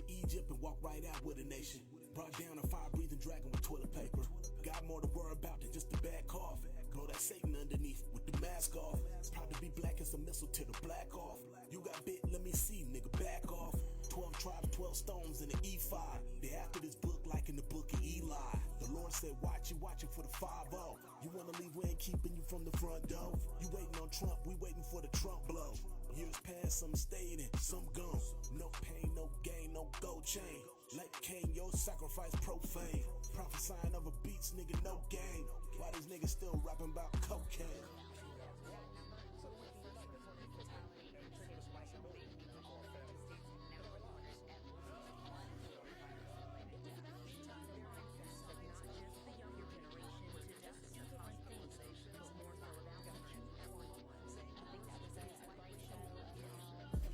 Egypt and walked right out with a nation. Brought down a fire-breathing dragon with toilet paper. Got more to worry about than just a bad cough. Blow that Satan underneath with the mask off. Proud to be black as a missile to the black off. You got bit, let me see, nigga, back off. 12 tribes, 12 stones in the E5. They after this book like in the book of Eli. The Lord said, watching for the 5-0. You wanna leave, we ain't keeping you from the front door. You waiting on Trump, we waiting for the Trump blow. Years past, some stayed and some gone. No pain, no gain, no gold chain. Like Cain, your sacrifice profane. Prophesying over beats, nigga, no game. Why these niggas still rapping about cocaine?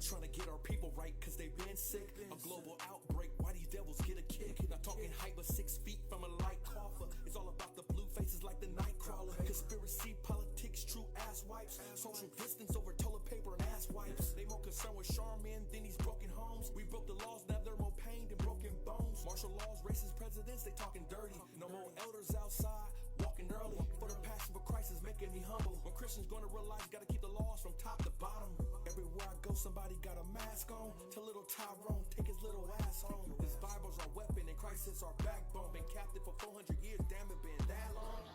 Trying to get our people right cause they been sick. A global outbreak, why these devils get a kick? Not talking height but 6 feet from a light coffer. It's all about the blue faces like the night crawler. Conspiracy, politics, true ass wipes. Social distance over toilet paper and ass wipes. They more concerned with Charmin than these broken homes. We broke the laws, now they're more pain than broken bones. Martial laws, racist presidents, they talking dirty. No more elders outside, walking early. For the passion for Christ is making me humble. When Christians gonna realize gotta keep the laws from top to bottom. Everywhere I go somebody got a mask on. Tell little Tyrone, take his little ass home. This Bible's our weapon and Christ is our backbone. Been captive for 400 years, damn it, been that long.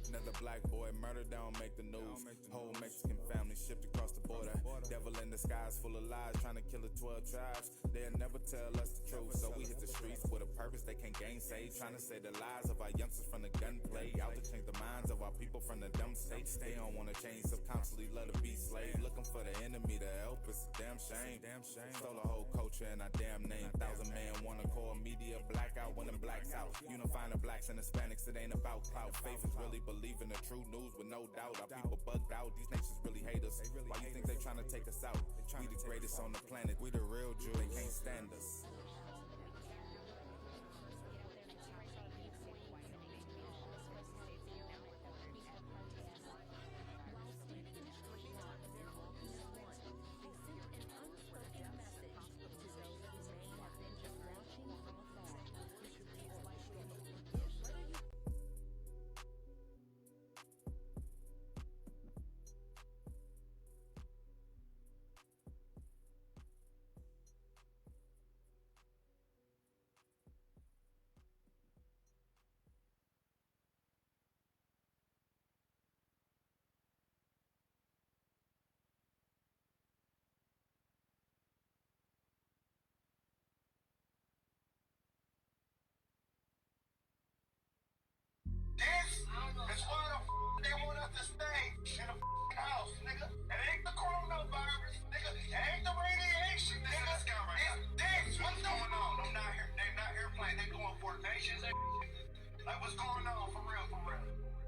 Another black boy murdered, don't make the news. Whole Mexican family shipped across the border. Devil in disguise, full of lies, trying to kill the 12 tribes. They'll never tell us the truth, so we hit the streets with a purpose they can't gainsay. Trying to say the lies of our youngsters from the gunplay, out to change the minds of our people from the dumb state. They don't wanna change, so constantly let them be slaves. Looking for the enemy to help us, damn shame. Stole a whole culture and our damn name. 1,000 man wanna call media blackout when them blacks out. Unifying the blacks and Hispanics, it ain't about clout. Faith is really believing the true news with no doubt. Our people bugged out, these nations really hate us. Why you think they trying to take us out? We the greatest on the planet, we the real Jews, they can't stand us. That's why the they want us to stay in the house, nigga. It ain't the coronavirus, nigga. It ain't the radiation, nigga. It's this. What's going on? They not here playing. They doing fornications. Like, what's going on for real?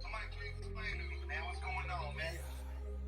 Somebody please explain to me, man. What's going on, man?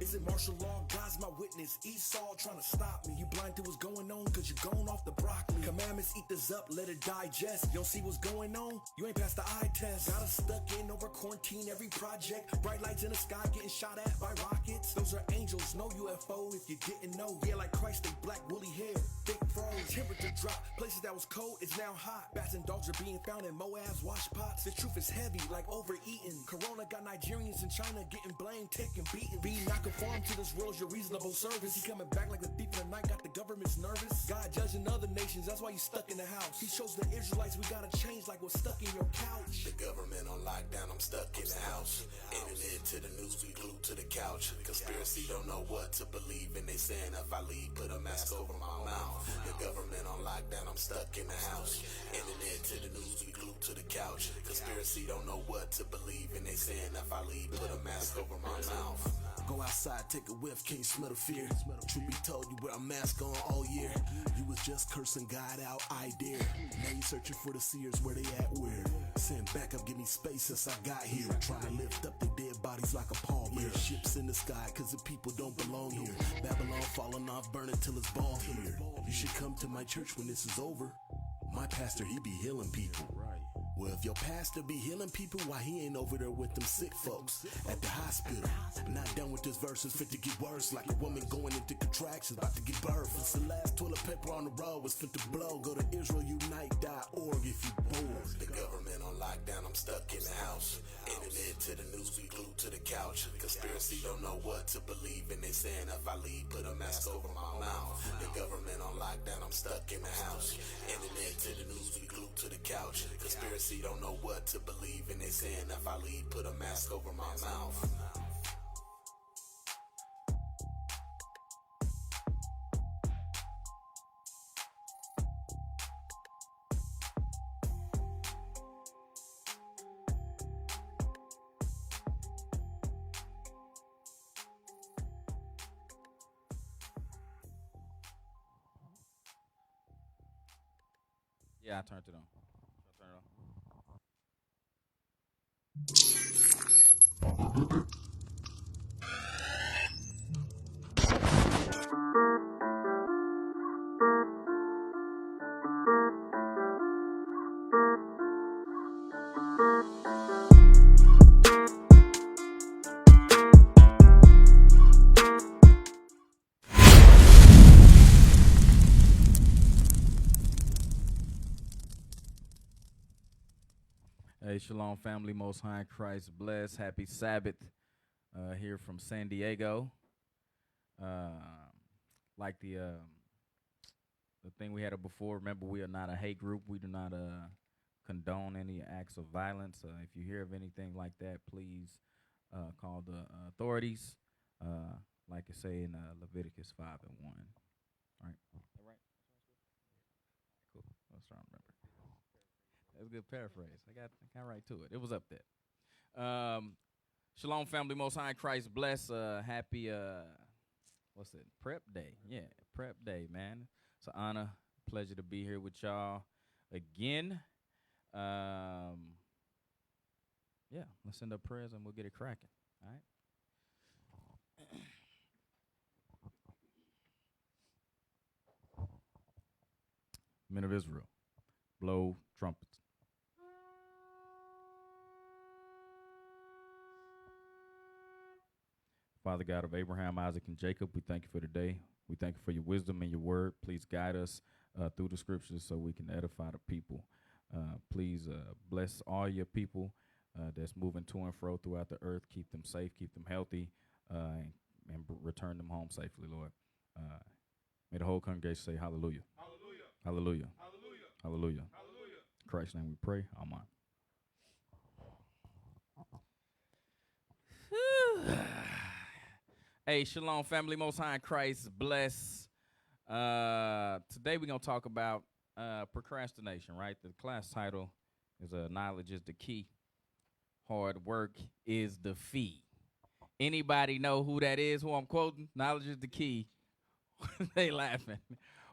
Is it martial law? God's my witness. Esau trying to stop me. You blind to what's going on cause you're going off the broccoli. Commandments, eat this up, let it digest. You don't see what's going on? You ain't passed the eye test. Got us stuck in over quarantine every project. Bright lights in the sky getting shot at by rockets. Those are angels, no UFO if you didn't know. Yeah, like Christ, they black woolly hair, thick froze. Temperature drop, places that was cold is now hot. Bats and dogs are being found in Moab's wash pots. The truth is heavy, like overeating. Corona got Nigerians in China getting blamed, taken, beaten. Be not conform to this world's your reasonable service. He coming back like a thief in the night, got the government's nervous. God judging other nations, that's why you stuck in the house. He shows the Israelites we gotta change like what's stuck in your couch. The government on lockdown, I'm stuck in the house. Internet to the news, we glued to the couch. Conspiracy don't know what to believe, and they saying if I leave, put a mask over my mouth. The government on lockdown, I'm stuck in the house. Internet to the news, we glued to the couch. Conspiracy don't know what to believe, and they saying if I leave, put a mask over my mouth. Go outside, take a whiff, can't smell the fear. Truth be told, you wear a mask on all year. You was just cursing God out, I dare. Now you searching for the seers, where they at, where? Send back up, give me space since I got here. Trying to lift up their dead bodies like a pallbearer. Ships in the sky, cause the people don't belong here. Babylon falling off, burning till it's ball here. You should come to my church when this is over. My pastor, he be healing people. Well, if your pastor be healing people, why he ain't over there with them sick folks at the hospital? I'm not done with this verse, it's fit to get worse. Like a woman going into contractions, about to give birth. It's the last toilet paper on the road, it's fit to blow. Go to IsraelUnite.org if you bored. The government on lockdown, I'm stuck in the house. Internet to the news, we glued to the couch. Conspiracy don't know what to believe, and they saying if I leave, put a mask over my mouth. The government on lockdown, I'm stuck in the house. Internet to the news, we glued to the couch. Conspiracy don't know what to believe, and they saying if I leave, put a mask over my mouth. Yeah, I turned it on. Turn it on. Hey, Shalom family, Most High in Christ bless. Happy Sabbath here from San Diego. Like the thing we had up before, remember we are not a hate group. We do not condone any acts of violence. If you hear of anything like that, please call the authorities, like it say in Leviticus 5:1. All right? All right? Cool. Let's try to remember. That's a good paraphrase. I got right to it. It was up there. Shalom family, Most High in Christ bless. Happy what's it? Prep Day. Yeah, Prep Day, man. It's an honor, pleasure to be here with y'all again. Yeah, let's send up prayers and we'll get it cracking. All right. Men of Israel, blow trumpets. Father God of Abraham, Isaac, and Jacob, we thank you for today. We thank you for your wisdom and your word. Please guide us through the scriptures so we can edify the people. Please bless all your people that's moving to and fro throughout the earth. Keep them safe, keep them healthy, and return them home safely, Lord. May the whole congregation say hallelujah. Hallelujah. Hallelujah. Hallelujah. Hallelujah. Hallelujah. In Christ's name we pray. Amen. Hey, Shalom family, Most High in Christ bless. Today we're going to talk about procrastination, right? The class title is Knowledge is the Key. Hard work is the fee. Anybody know who that is, who I'm quoting? Knowledge is the key. They laughing.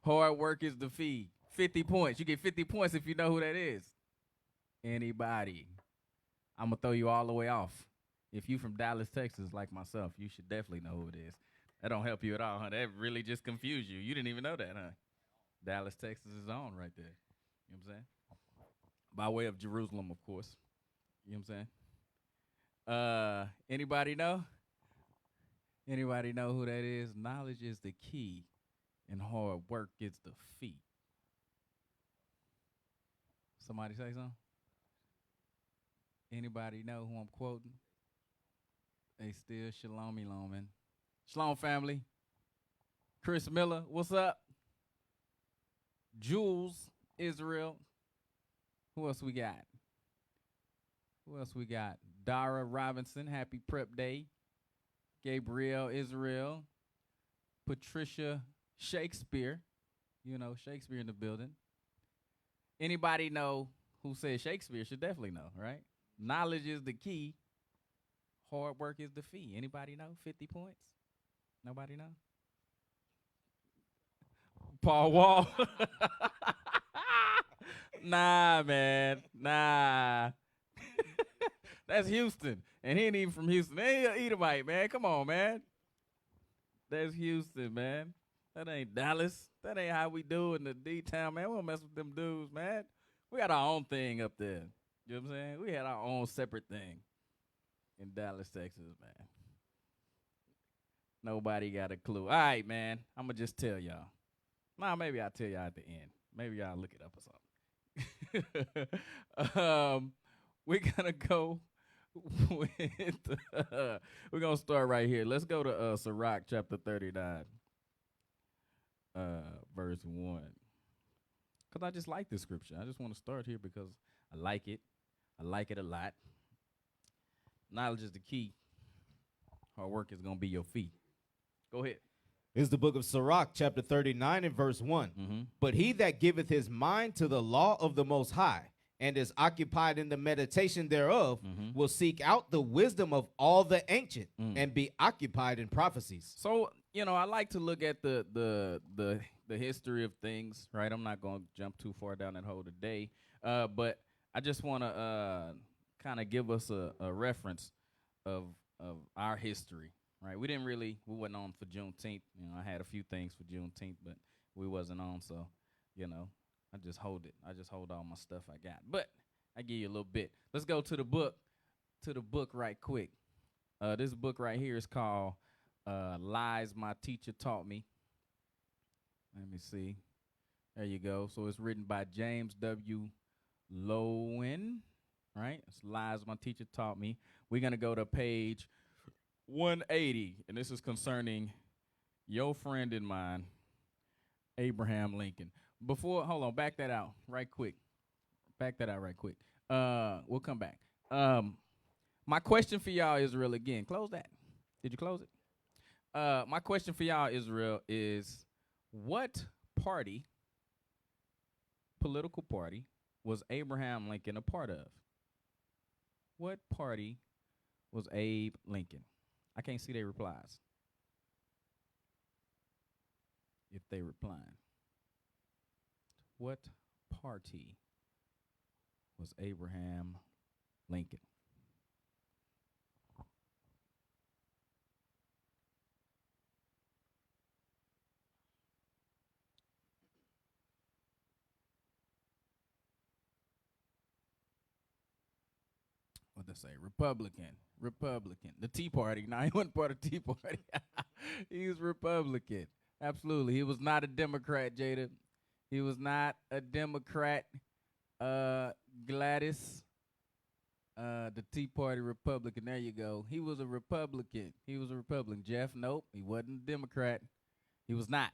Hard work is the fee. 50 points. You get 50 points if you know who that is. Anybody. I'm going to throw you all the way off. If you from Dallas, Texas, like myself, you should definitely know who it is. That don't help you at all, huh? That really just confused you. You didn't even know that, huh? Dallas, Texas is on right there. You know what I'm saying? By way of Jerusalem, of course. You know what I'm saying? Anybody know? Anybody know who that is? Knowledge is the key, and hard work is the fee. Somebody say something? Anybody know who I'm quoting? They still shalom-y-lomin'. Shalom family. Chris Miller, what's up? Jules, Israel. Who else we got? Who else we got? Dara Robinson, happy prep day. Gabriel, Israel. Patricia Shakespeare. You know, Shakespeare in the building. Anybody know who said Shakespeare should definitely know, right? Knowledge is the key. hard work is the fee. Anybody know? 50 points? Nobody know? Paul Wall. Nah, man. Nah. That's Houston. And he ain't even from Houston. They ain't Edomite, man. Come on, man. That's Houston, man. That ain't Dallas. That ain't how we do in the D-town, man. We don't mess with them dudes, man. We got our own thing up there. You know what I'm saying? We had our own separate thing in Dallas, Texas, man. Nobody got a clue. All right, man. I'm going to just tell y'all. Nah, maybe I'll tell y'all at the end. Maybe y'all look it up or something. We're going to go with, we're going to start right here. Let's go to Sirach chapter 39, verse 1. Because I just like this scripture. I just want to start here because I like it. I like it a lot. Knowledge is the key. Hard work is going to be your fee. Go ahead. Is the book of Sirach, chapter 39 and verse 1. Mm-hmm. But he that giveth his mind to the law of the Most High, and is occupied in the meditation thereof, will seek out the wisdom of all the ancient, and be occupied in prophecies. So, I like to look at the history of things, right? I'm not going to jump too far down that hole today, but I just want to kind of give us a reference of our history, right? We wasn't on for Juneteenth. I had a few things for Juneteenth, but we wasn't on, so, I just hold it. I just hold all my stuff I got. But I give you a little bit. Let's go to the book right quick. This book right here is called Lies My Teacher Taught Me. Let me see. There you go. So it's written by James W. Lowen, right? It's Lies My Teacher Taught Me. We're going to go to page 180, and this is concerning your friend and mine, Abraham Lincoln. Back that out right quick. We'll come back. My question for y'all, Israel, again. Close that. Did you close it? My question for y'all, Israel, is what political party, was Abraham Lincoln a part of? What party was Abe Lincoln? I can't see their replies. If they replying. What party was Abraham Lincoln? What'd they say? Republican. The Tea Party. No, he wasn't part of the Tea Party. He was Republican. Absolutely. He was not a Democrat, Jada. He was not a Democrat, Gladys. The Tea Party Republican. There you go. He was a Republican. Jeff, nope. He wasn't a Democrat. He was not.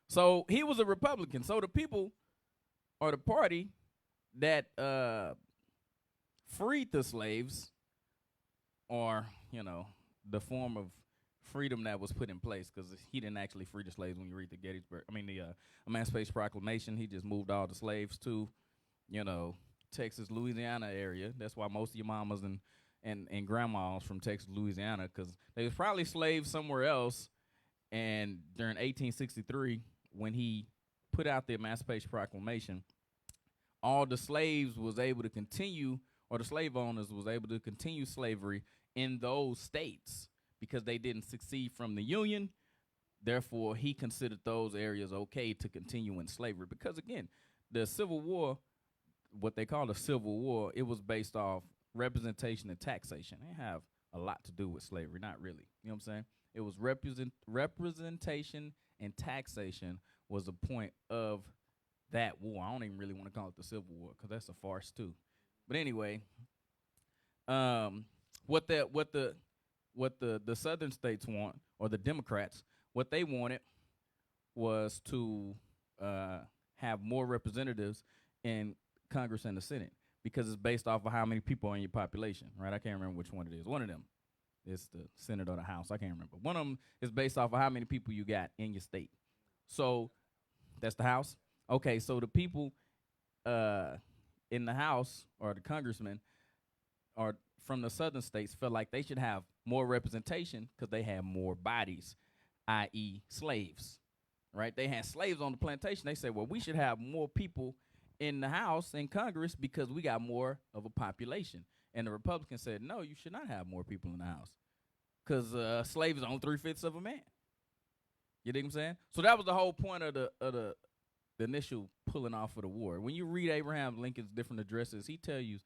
So he was a Republican. So the people, or the party that freed the slaves, or, the form of freedom that was put in place, because he didn't actually free the slaves. When you read the Emancipation Proclamation, he just moved all the slaves to, Texas, Louisiana area. That's why most of your mamas and grandmas from Texas, Louisiana, because they was probably slaves somewhere else. And during 1863, when he put out the Emancipation Proclamation, all the slaves was able to continue, or the slave owners was able to continue slavery in those states, because they didn't succeed from the Union. Therefore, he considered those areas okay to continue in slavery. Because, again, the Civil War, what they call the Civil War, it was based off representation and taxation. They have a lot to do with slavery, not really. You know what I'm saying? It was representation and taxation was the point of that war. I don't even really want to call it the Civil War, because that's a farce, too. But anyway, what the southern states want, or the Democrats, what they wanted was to have more representatives in Congress and the Senate, because it's based off of how many people are in your population, right? I can't remember which one it is. One of them is the Senate or the House. I can't remember. One of them is based off of how many people you got in your state. So that's the House. Okay, so the people in the House, or the congressmen, or from the southern states felt like they should have more representation because they had more bodies, i.e., slaves. Right? They had slaves on the plantation. They said, well, we should have more people in the House and Congress because we got more of a population. And the Republicans said, no, you should not have more people in the House because slaves own 3/5 of a man. You dig what I'm saying? So that was the whole point of the initial pulling off of the war. When you read Abraham Lincoln's different addresses, he tells you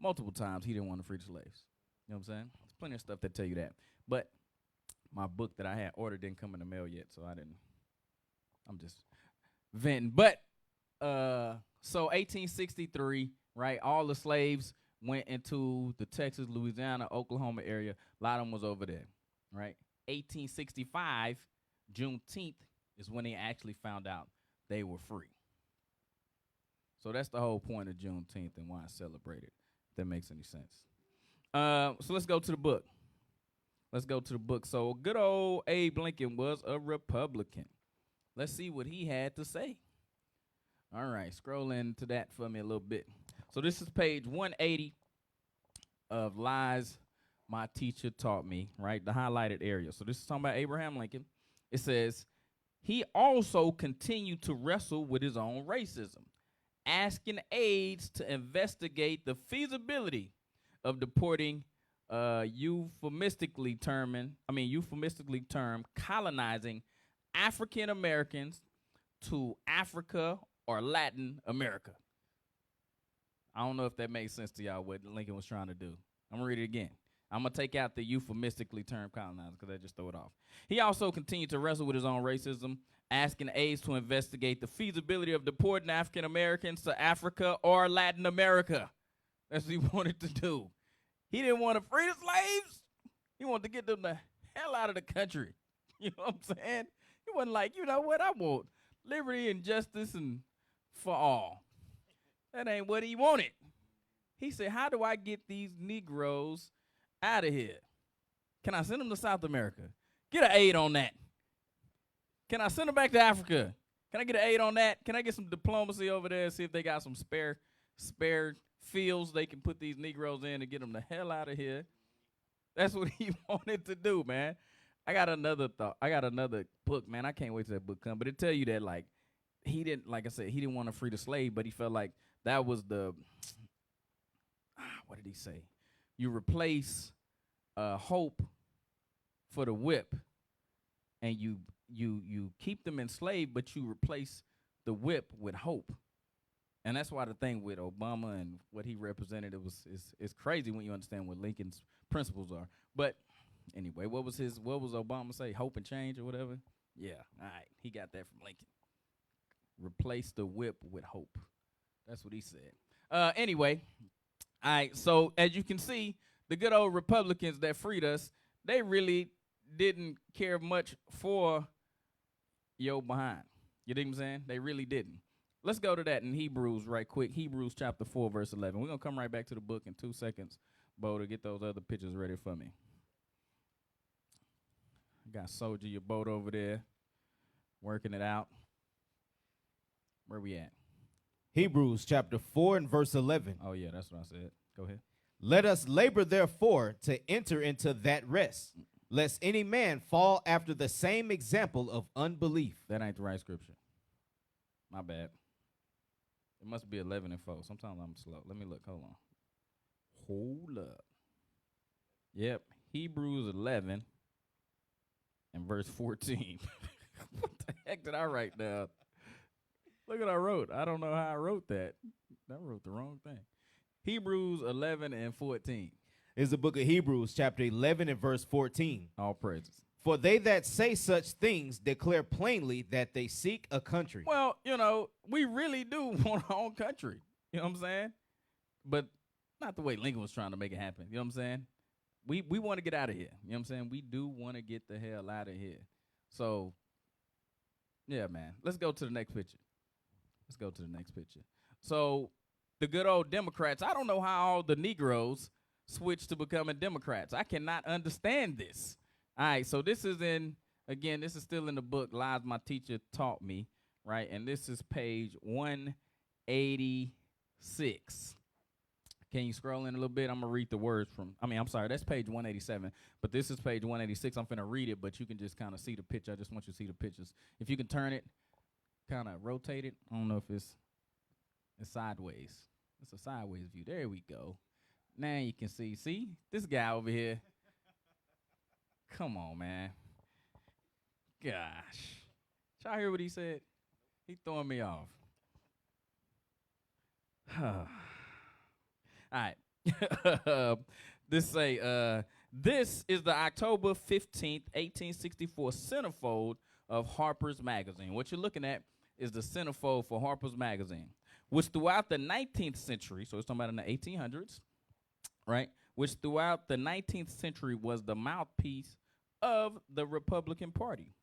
multiple times he didn't want to free the slaves. You know what I'm saying? There's plenty of stuff that tell you that. But my book that I had ordered didn't come in the mail yet, so I'm just venting. But so 1863, right? All the slaves went into the Texas, Louisiana, Oklahoma area. A lot of them was over there, right? 1865, Juneteenth is when they actually found out they were free. So that's the whole point of Juneteenth and why I celebrate it, if that makes any sense. So let's go to the book. So good old Abe Lincoln was a Republican. Let's see what he had to say. All right, scroll into that for me a little bit. So this is page 180 of Lies My Teacher Taught Me, right? The highlighted area. So this is talking about Abraham Lincoln. It says, he also continued to wrestle with his own racism, asking aides to investigate the feasibility of deporting euphemistically termed colonizing African Americans to Africa or Latin America. I don't know if that makes sense to y'all, what Lincoln was trying to do. I'm going to read it again. I'm going to take out the euphemistically termed colonizers because that just throw it off. He also continued to wrestle with his own racism, asking aides to investigate the feasibility of deporting African Americans to Africa or Latin America. That's what he wanted to do. He didn't want to free the slaves. He wanted to get them the hell out of the country. You know what I'm saying? He wasn't like, you know what, I want liberty and justice and for all. That ain't what he wanted. He said, how do I get these Negroes out of here? Can I send them to South America? Get an aid on that. Can I send them back to Africa? Can I get an aid on that? Can I get some diplomacy over there and see if they got some spare fields they can put these Negroes in and get them the hell out of here? That's what he wanted to do, man. I got another thought. I got another book, man. I can't wait till that book come. But it tell you that, like, he didn't, like I said, he didn't want to free the slave, but he felt like that was the, what did he say? You replace hope for the whip, and you keep them enslaved, but you replace the whip with hope. And that's why the thing with Obama and what he represented, it's crazy when you understand what Lincoln's principles are. But anyway, what was Obama say? Hope and change or whatever? Yeah, all right. He got that from Lincoln. Replace the whip with hope. That's what he said. Anyway, all right. So as you can see, the good old Republicans that freed us, they really didn't care much for your behind. You dig what I'm saying? They really didn't. Let's go to that in Hebrews right quick. Hebrews chapter 4, verse 11. We're going to come right back to the book in 2 seconds, Bo, to get those other pictures ready for me. I got Soldier your boat over there, working it out. Where we at? Hebrews chapter 4 and verse 11. Oh, yeah, that's what I said. Go ahead. Let us labor, therefore, to enter into that rest, lest any man fall after the same example of unbelief. That ain't the right scripture. My bad. It must be 11 and 4. Sometimes I'm slow. Let me look. Hold on. Hold up. Yep. Hebrews 11 and verse 14. What the heck did I write down? Look what I wrote. I don't know how I wrote that. I wrote the wrong thing. Hebrews 11 and 14. Is the book of Hebrews chapter 11 and verse 14. All praises. For they that say such things declare plainly that they seek a country. Well, you know, we really do want our own country. You know what I'm saying? But not the way Lincoln was trying to make it happen. You know what I'm saying? We want to get out of here. You know what I'm saying? We do want to get the hell out of here. So, yeah, man. Let's go to the next picture. So, the good old Democrats, I don't know how all the Negroes switched to becoming Democrats. I cannot understand this. All right, so this is this is still in the book, Lies My Teacher Taught Me, right? And this is page 186. Can you scroll in a little bit? I'm gonna read the words from. I'm sorry, that's page 187, but this is page 186. I'm finna read it, but you can just kind of see the picture. I just want you to see the pictures. If you can turn it, kind of rotate it. I don't know if it's sideways. It's a sideways view. There we go. Now you can see. See this guy over here. Come on, man. Gosh. Y'all hear what he said? He throwing me off. All right. This is the October 15th, 1864 centerfold of Harper's Magazine. What you're looking at is the centerfold for Harper's Magazine, which throughout the 19th century, so it's talking about in the 1800s, right, which throughout the 19th century was the mouthpiece of the Republican Party.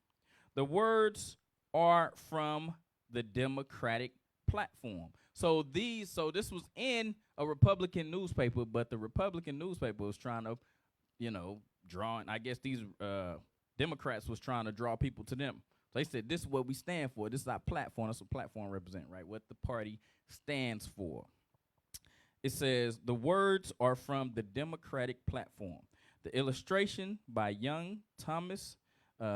The words are from the Democratic platform. So this was in a Republican newspaper, but the Republican newspaper was trying to, draw, I guess these Democrats was trying to draw people to them. So they said, this is what we stand for. This is our platform. That's what platform represent, right? What the party stands for. It says, the words are from the Democratic platform. The illustration by Young Thomas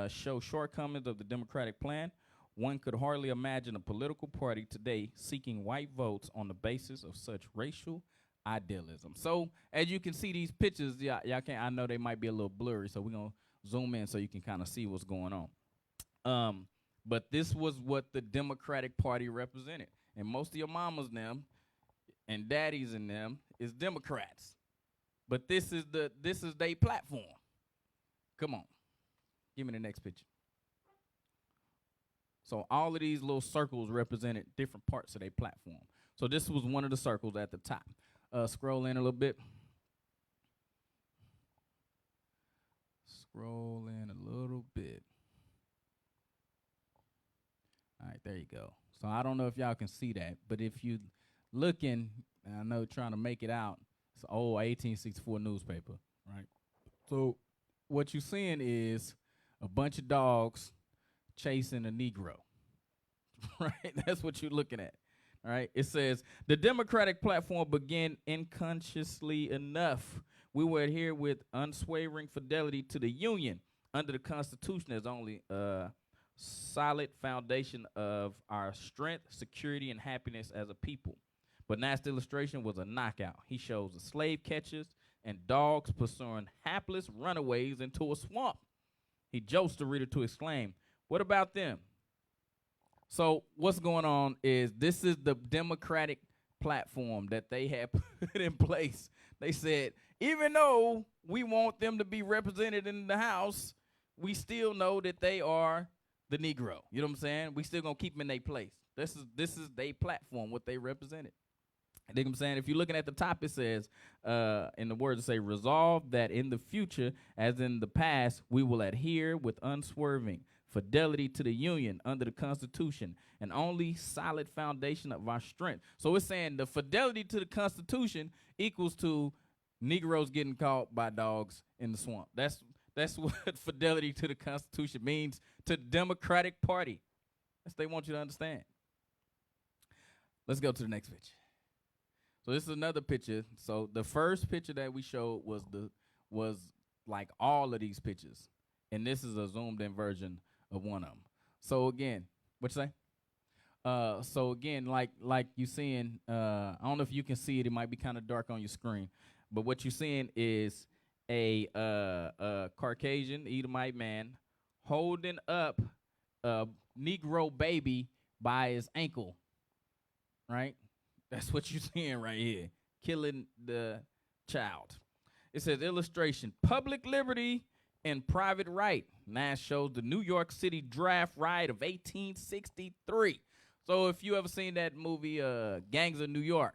show shortcomings of the Democratic plan. One could hardly imagine a political party today seeking white votes on the basis of such racial idealism. So as you can see these pictures, y'all I know they might be a little blurry, so we're gonna zoom in so you can kind of see what's going on. But this was what the Democratic Party represented. And most of your mamas and them and daddies and them is Democrats. But this is their platform. Come on. Give me the next picture. So all of these little circles represented different parts of their platform. So this was one of the circles at the top. Scroll in a little bit. Scroll in a little bit. All right, there you go. So I don't know if y'all can see that, but if you looking, I know trying to make it out, it's an old 1864 newspaper, right? So what you're seeing is a bunch of dogs chasing a Negro, right? That's what you're looking at, all right? It says, the Democratic platform began unconsciously enough. We will adhere with unswavering fidelity to the Union under the Constitution as only solid foundation of our strength, security, and happiness as a people. But Nast's illustration was a knockout. He shows the slave catchers and dogs pursuing hapless runaways into a swamp. He jokes the reader to exclaim, what about them? So what's going on is this is the Democratic platform that they have put in place. They said, even though we want them to be represented in the House, we still know that they are the Negro. You know what I'm saying? We still gonna keep them in their place. This is their platform, what they represented. You know what I'm saying? If you're looking at the top, it says, in the words, it say, resolve that in the future, as in the past, we will adhere with unswerving fidelity to the Union under the Constitution, and only solid foundation of our strength. So it's saying the fidelity to the Constitution equals to Negroes getting caught by dogs in the swamp. That's what fidelity to the Constitution means to the Democratic Party. That's what they want you to understand. Let's go to the next picture. So this is another picture. So the first picture that we showed was like all of these pictures, and this is a zoomed in version of one of them. So again, what you say? So again, like you seeing, I don't know if you can see it. It might be kind of dark on your screen, but what you're seeing is a Caucasian Edomite man holding up a Negro baby by his ankle, right? That's what you're seeing right here, killing the child. It says, illustration, public liberty and private right. Nash shows the New York City draft riot of 1863. So if you ever seen that movie, Gangs of New York,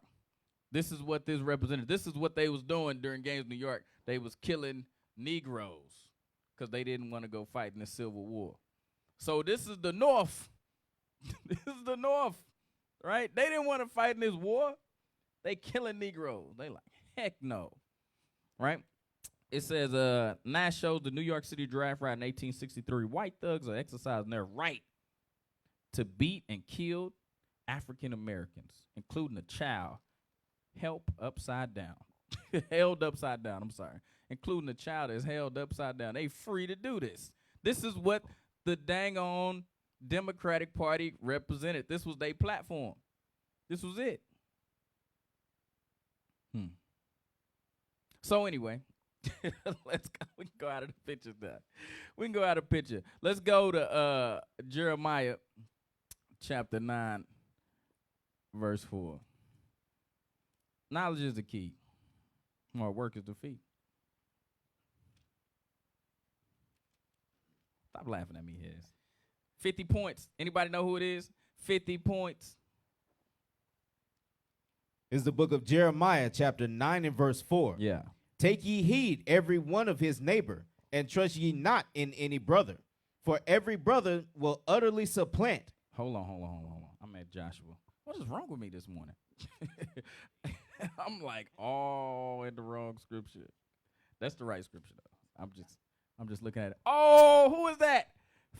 this is what this represented. This is what they was doing during Gangs of New York. They was killing Negroes because they didn't want to go fight in the Civil War. So this is the North. This is the North, right? They didn't want to fight in this war. They killing Negroes. They like, heck no, right? It says, Nash shows the New York City draft riot in 1863. White thugs are exercising their right to beat and kill African Americans, including a child help upside down. Held upside down, I'm sorry. Including the child is held upside down. They free to do this. This is what the dang on Democratic Party represented. This was their platform. This was it. So anyway, let's go. We can go out of the picture now. We can go out of picture. Let's go to Jeremiah chapter 9, verse 4. Knowledge is the key. Hard work is defeat. Stop laughing at me, Hez. 50 points. Anybody know who it is? 50 points. It's the book of Jeremiah, chapter 9 and verse 4. Yeah. Take ye heed every one of his neighbor, and trust ye not in any brother. For every brother will utterly supplant. Hold on. I'm at Joshua. What is wrong with me this morning? I'm like all in the wrong scripture. That's the right scripture though. I'm just looking at it. Oh, who is that?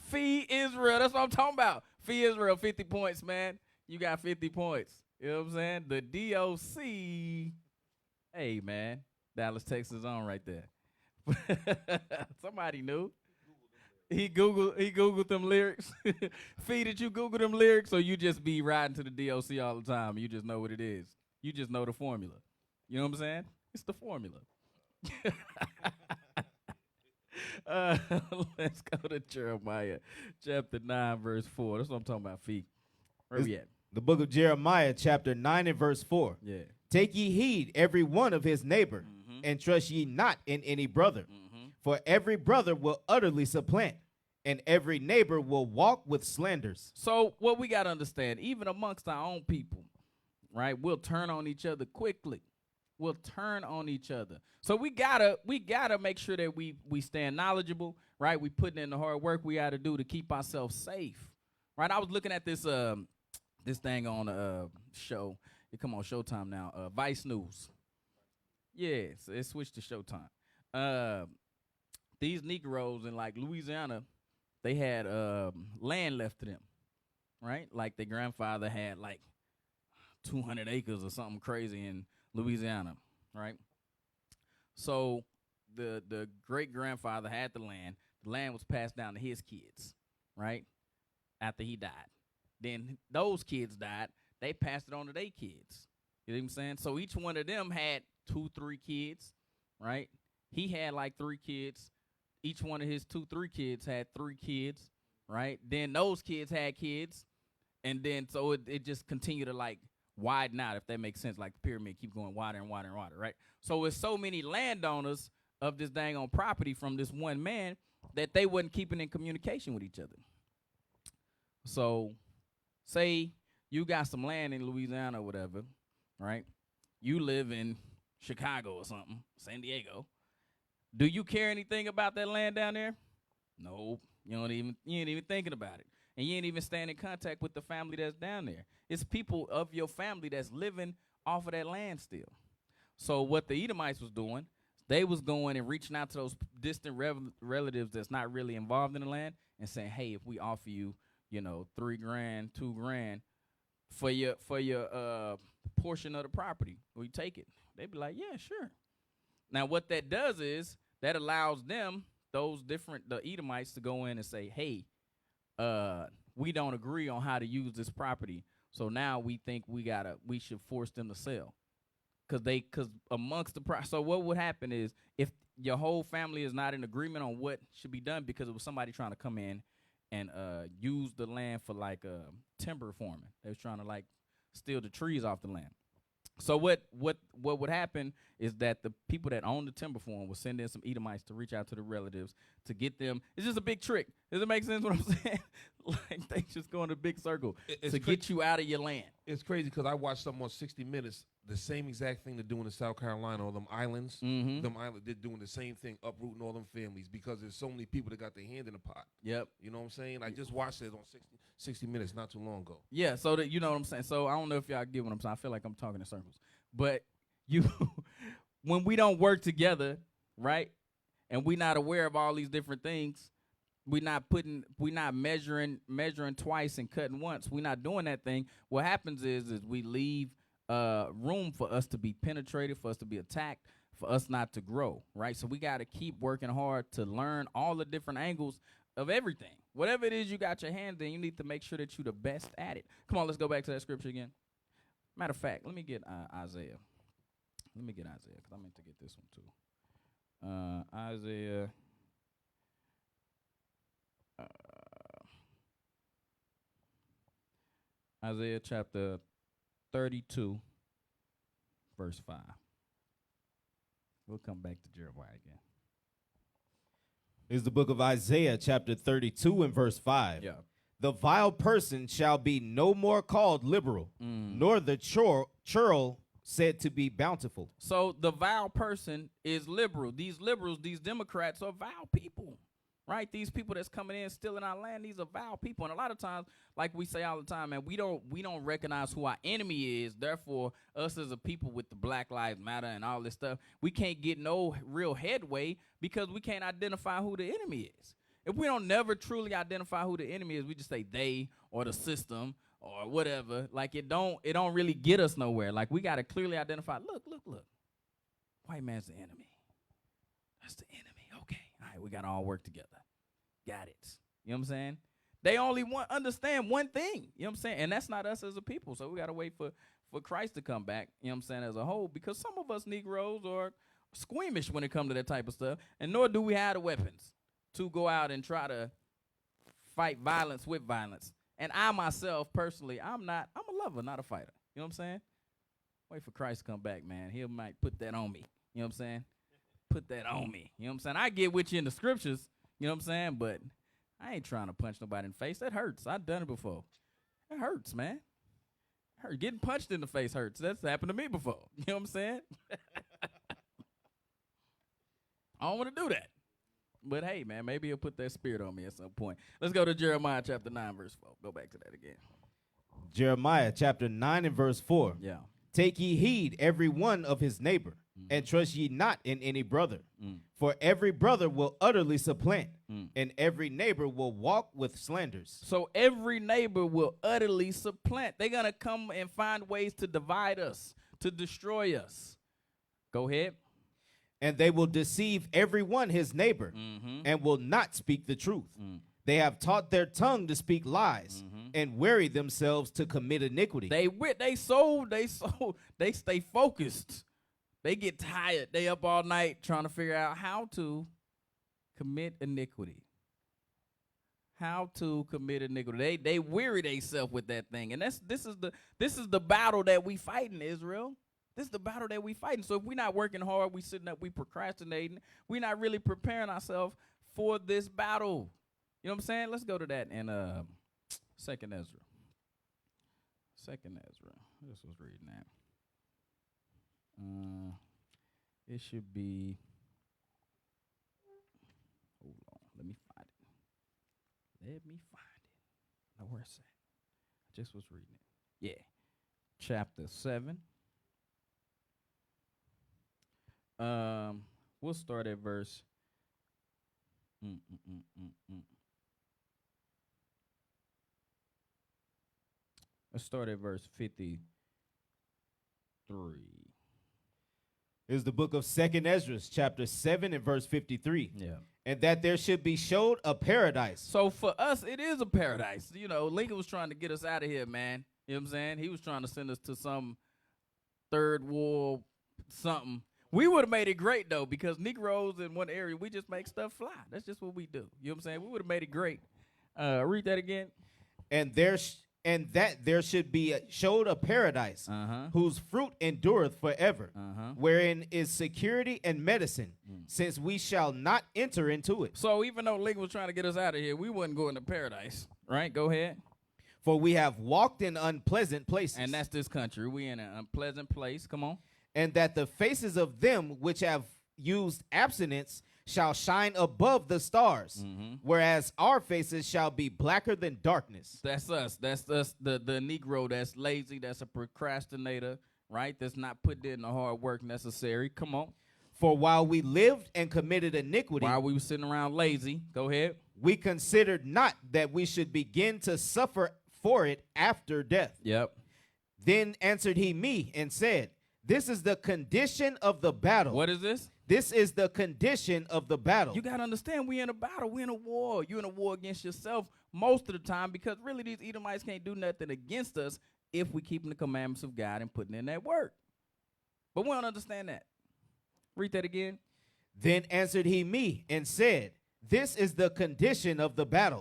Fee Israel. That's what I'm talking about. Fee Israel, 50 points, man. You got 50 points. You know what I'm saying? The DOC. Hey, man. Dallas, Texas on right there. Somebody knew. He Googled them lyrics. Fee, did you Google them lyrics, or you just be riding to the DOC all the time? You just know what it is. You just know the formula. You know what I'm saying? It's the formula. Let's go to Jeremiah chapter 9, verse 4. That's what I'm talking about, Fee. Where we at? The book of Jeremiah, chapter 9 and verse 4. Yeah. Take ye heed every one of his neighbor, and trust ye not in any brother. For every brother will utterly supplant, and every neighbor will walk with slanders. So what we got to understand, even amongst our own people, right, we'll turn on each other quickly. We'll turn on each other. So we gotta make sure that we stand knowledgeable, right? We putting in the hard work we got to do to keep ourselves safe, right? I was looking at this this thing on a show. It come on Showtime now. Vice News. Yeah, so it switched to Showtime. These Negroes in like Louisiana, they had land left to them, right? Like their grandfather had like 200 acres or something crazy in Louisiana, right? So the great grandfather had the land. The land was passed down to his kids, right? After he died. Then those kids died. They passed it on to their kids. You know what I'm saying? So each one of them had 2-3 kids, right? He had like 3 kids. Each one of his 2-3 kids had 3 kids, right? Then those kids had kids. And then so it just continued to like widen out, if that makes sense, like the pyramid keep going wider and wider and wider, right? So it's so many landowners of this dang on property from this one man that they wasn't keeping in communication with each other. So say you got some land in Louisiana or whatever, right? You live in Chicago or something, San Diego. Do you care anything about that land down there? Nope. You ain't even thinking about it. And you ain't even staying in contact with the family that's down there. It's people of your family that's living off of that land still. So what the Edomites was doing, they was going and reaching out to those distant relatives that's not really involved in the land and saying, hey, if we offer you, $3,000, $2,000 for your portion of the property, will you take it? They'd be like, yeah, sure. Now what that does is that allows them, the Edomites, to go in and say, hey, we don't agree on how to use this property, so now we think we should force them to sell, because amongst the so what would happen is if your whole family is not in agreement on what should be done, because it was somebody trying to come in and use the land for like timber farming. They was trying to like steal the trees off the land. So what would happen is that the people that own the timber farm would send in some Edomites to reach out to the relatives to get them. It's just a big trick. Does it make sense what I'm saying? Like they just go in a big circle to get you out of your land. It's crazy because I watched something on 60 Minutes, the same exact thing they're doing in South Carolina, all them islands. Them islands, they're doing the same thing, uprooting all them families because there's so many people that got their hand in the pot. Yep. You know what I'm saying? I just watched it on 60 Minutes not too long ago. Yeah, so that you know what I'm saying. So I don't know if y'all get what I'm saying. I feel like I'm talking in circles. But when we don't work together, right, and we're not aware of all these different things, we're not measuring twice and cutting once. We're not doing that thing. What happens is we leave room for us to be penetrated, for us to be attacked, for us not to grow, right? So we got to keep working hard to learn all the different angles of everything. Whatever it is you got your hands in, you need to make sure that you're the best at it. Come on, let's go back to that scripture again. Matter of fact, let me get Isaiah. Let me get Isaiah, because I meant to get this one too. Isaiah chapter 32, verse 5. We'll come back to Jeremiah again. Is the book of Isaiah, chapter 32 and verse 5. Yeah. The vile person shall be no more called liberal, nor the churl said to be bountiful. So the vile person is liberal. These liberals, these Democrats are vile people, right? These people that's coming in stealing our land, these are vile people. And a lot of times, like we say all the time, man, we don't recognize who our enemy is. Therefore, us as a people with the Black Lives Matter and all this stuff, we can't get no real headway because we can't identify who the enemy is. If we don't never truly identify who the enemy is, we just say they or the system or whatever. Like it don't really get us nowhere. Like we got to clearly identify, look. White man's the enemy. That's the enemy. Okay. All right, we got to all work together. Got it. You know what I'm saying? They only understand one thing. You know what I'm saying? And that's not us as a people. So we got to wait for Christ to come back, you know what I'm saying, as a whole, because some of us Negroes are squeamish when it comes to that type of stuff, and nor do we have the weapons to go out and try to fight violence with violence. And I myself, personally, I'm a lover, not a fighter. You know what I'm saying? Wait for Christ to come back, man. He might put that on me. You know what I'm saying? Put that on me. You know what I'm saying? I get with you in the scriptures, you know what I'm saying? But I ain't trying to punch nobody in the face. That hurts. I've done it before. It hurts, man. Getting punched in the face hurts. That's happened to me before. You know what I'm saying? I don't want to do that. But hey, man, maybe he'll put that spirit on me at some point. Let's go to Jeremiah chapter 9, verse 4. Go back to that again. Jeremiah chapter 9 and verse 4. Yeah. Take ye heed every one of his neighbor, and trust ye not in any brother. For every brother will utterly supplant, and every neighbor will walk with slanders. So every neighbor will utterly supplant. They're going to come and find ways to divide us, to destroy us. Go ahead. And they will deceive every one his neighbor, and will not speak the truth. They have taught their tongue to speak lies, and weary themselves to commit iniquity. They stay focused. They get tired. They up all night trying to figure out how to commit iniquity. How to commit iniquity. They weary themselves with that thing. And this is the battle that we fight in Israel. This is the battle that we fighting. So if we're not working hard, we sitting up, we procrastinating, we're not really preparing ourselves for this battle. You know what I'm saying? Let's go to that in 2nd Ezra. 2nd Ezra. I just was reading that. It should be. Hold on. Let me find it. Now, where's that? I just was reading it. Yeah. Chapter 7. We'll start at verse. Let's start at verse 53. Is the book of 2nd Ezra, chapter 7 and verse 53. Yeah. And that there should be showed a paradise. So for us, it is a paradise. You know, Lincoln was trying to get us out of here, man. You know what I'm saying? He was trying to send us to some third world something. We would have made it great, though, because Negroes in one area, we just make stuff fly. That's just what we do. You know what I'm saying? We would have made it great. Read that again. And that there should be showed a paradise, whose fruit endureth forever, wherein is security and medicine, since we shall not enter into it. So even though Lincoln was trying to get us out of here, we wouldn't go into paradise, right? Go ahead. For we have walked in unpleasant places. And that's this country. We in an unpleasant place. Come on. And that the faces of them which have used abstinence shall shine above the stars, whereas our faces shall be blacker than darkness. That's us. That's us, the Negro that's lazy, that's a procrastinator, right? That's not putting in the hard work necessary. Come on. For while we lived and committed iniquity, while we were sitting around lazy, go ahead, we considered not that we should begin to suffer for it after death. Yep. Then answered he me and said, this is the condition of the battle. What is this? This is the condition of the battle. You got to understand, we in a battle. We in a war. You in a war against yourself most of the time, because really these Edomites can't do nothing against us if we keeping the commandments of God and putting in that work. But we don't understand that. Read that again. Then answered he me and said, this is the condition of the battle,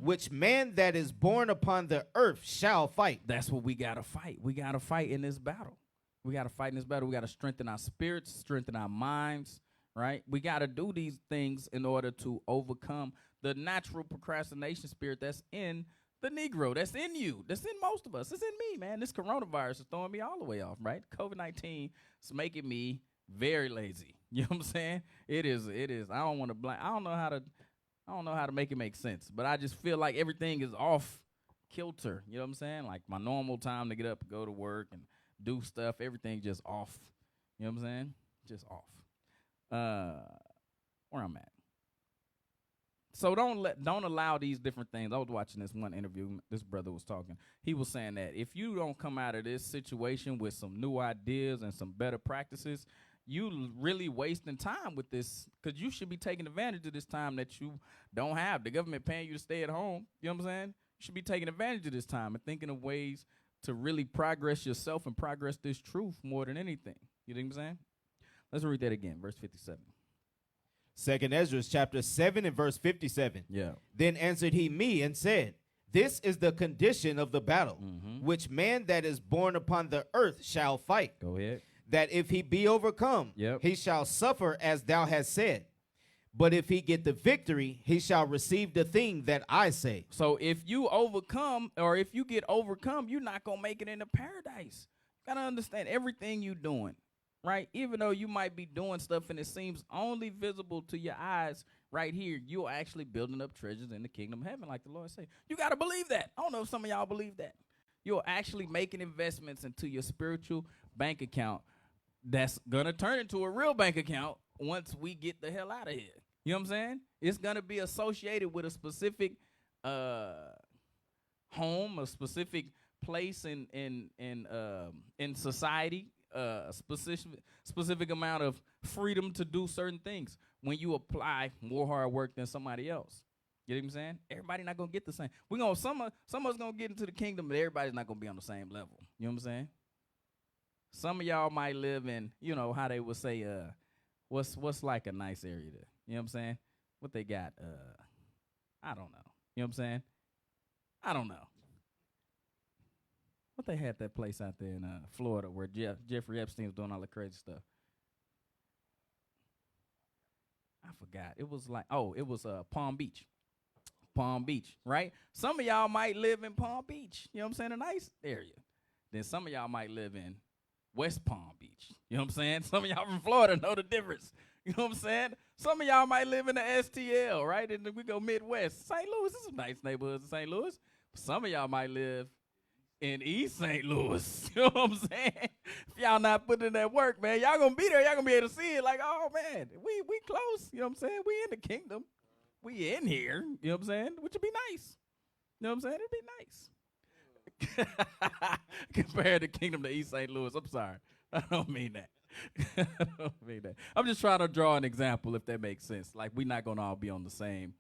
which man that is born upon the earth shall fight. That's what we got to fight. We got to fight in this battle. We got to fight in this battle. We got to strengthen our spirits, strengthen our minds, right? We got to do these things in order to overcome the natural procrastination spirit that's in the Negro, that's in you, that's in most of us. It's in me, man. This coronavirus is throwing me all the way off, right? COVID-19 is making me very lazy. You know what I'm saying? It is. I don't want to blame. I don't know how to make it make sense, but I just feel like everything is off kilter. You know what I'm saying? Like my normal time to get up and go to work and do stuff, everything just off. You know what I'm saying? Just off. Where I'm at. So don't allow these different things. I was watching this one interview. This brother was talking. He was saying that if you don't come out of this situation with some new ideas and some better practices, you really wasting time with this, because you should be taking advantage of this time that you don't have. The government paying you to stay at home. You know what I'm saying? You should be taking advantage of this time and thinking of ways to really progress yourself and progress this truth more than anything. You know what I'm saying? Let's read that again, verse 57. 2nd Ezra chapter 7 and verse 57. Yeah. Then answered he me and said, this is the condition of the battle, which man that is born upon the earth shall fight. Go ahead. That if he be overcome, he shall suffer as thou hast said. But if he get the victory, he shall receive the thing that I say. So if you overcome, or if you get overcome, you're not going to make it into paradise. You got to understand everything you're doing, right? Even though you might be doing stuff and it seems only visible to your eyes right here, you're actually building up treasures in the kingdom of heaven, like the Lord said. You got to believe that. I don't know if some of y'all believe that. You're actually making investments into your spiritual bank account that's going to turn into a real bank account once we get the hell out of here. You know what I'm saying? It's going to be associated with a specific home, a specific place in society, a specific amount of freedom to do certain things when you apply more hard work than somebody else. You know what I'm saying? Everybody not going to get the same. Some of us going to get into the kingdom, but everybody's not going to be on the same level. You know what I'm saying? Some of y'all might live in, you know, how they would say, what's like a nice area there? You know what I'm saying? What they got? I don't know. You know what I'm saying? I don't know. What they had that place out there in Florida where Jeffrey Epstein was doing all the crazy stuff. I forgot. It was like, it was Palm Beach. Palm Beach, right? Some of y'all might live in Palm Beach. You know what I'm saying? A nice area. Then some of y'all might live in West Palm Beach. You know what I'm saying? Some of y'all from Florida know the difference. You know what I'm saying? Some of y'all might live in the STL, right? And then we go Midwest. St. Louis is some nice neighborhoods in St. Louis. Some of y'all might live in East St. Louis. You know what I'm saying? If y'all not putting in that work, man, y'all gonna be there. Y'all gonna be able to see it like, oh, man, we close. You know what I'm saying? We in the kingdom. We in here. You know what I'm saying? Which would be nice. You know what I'm saying? It'd be nice. Compare the kingdom to East St. Louis. I'm sorry. I don't mean that. I don't mean that. I'm just trying to draw an example, if that makes sense. Like, we're not going to all be on the same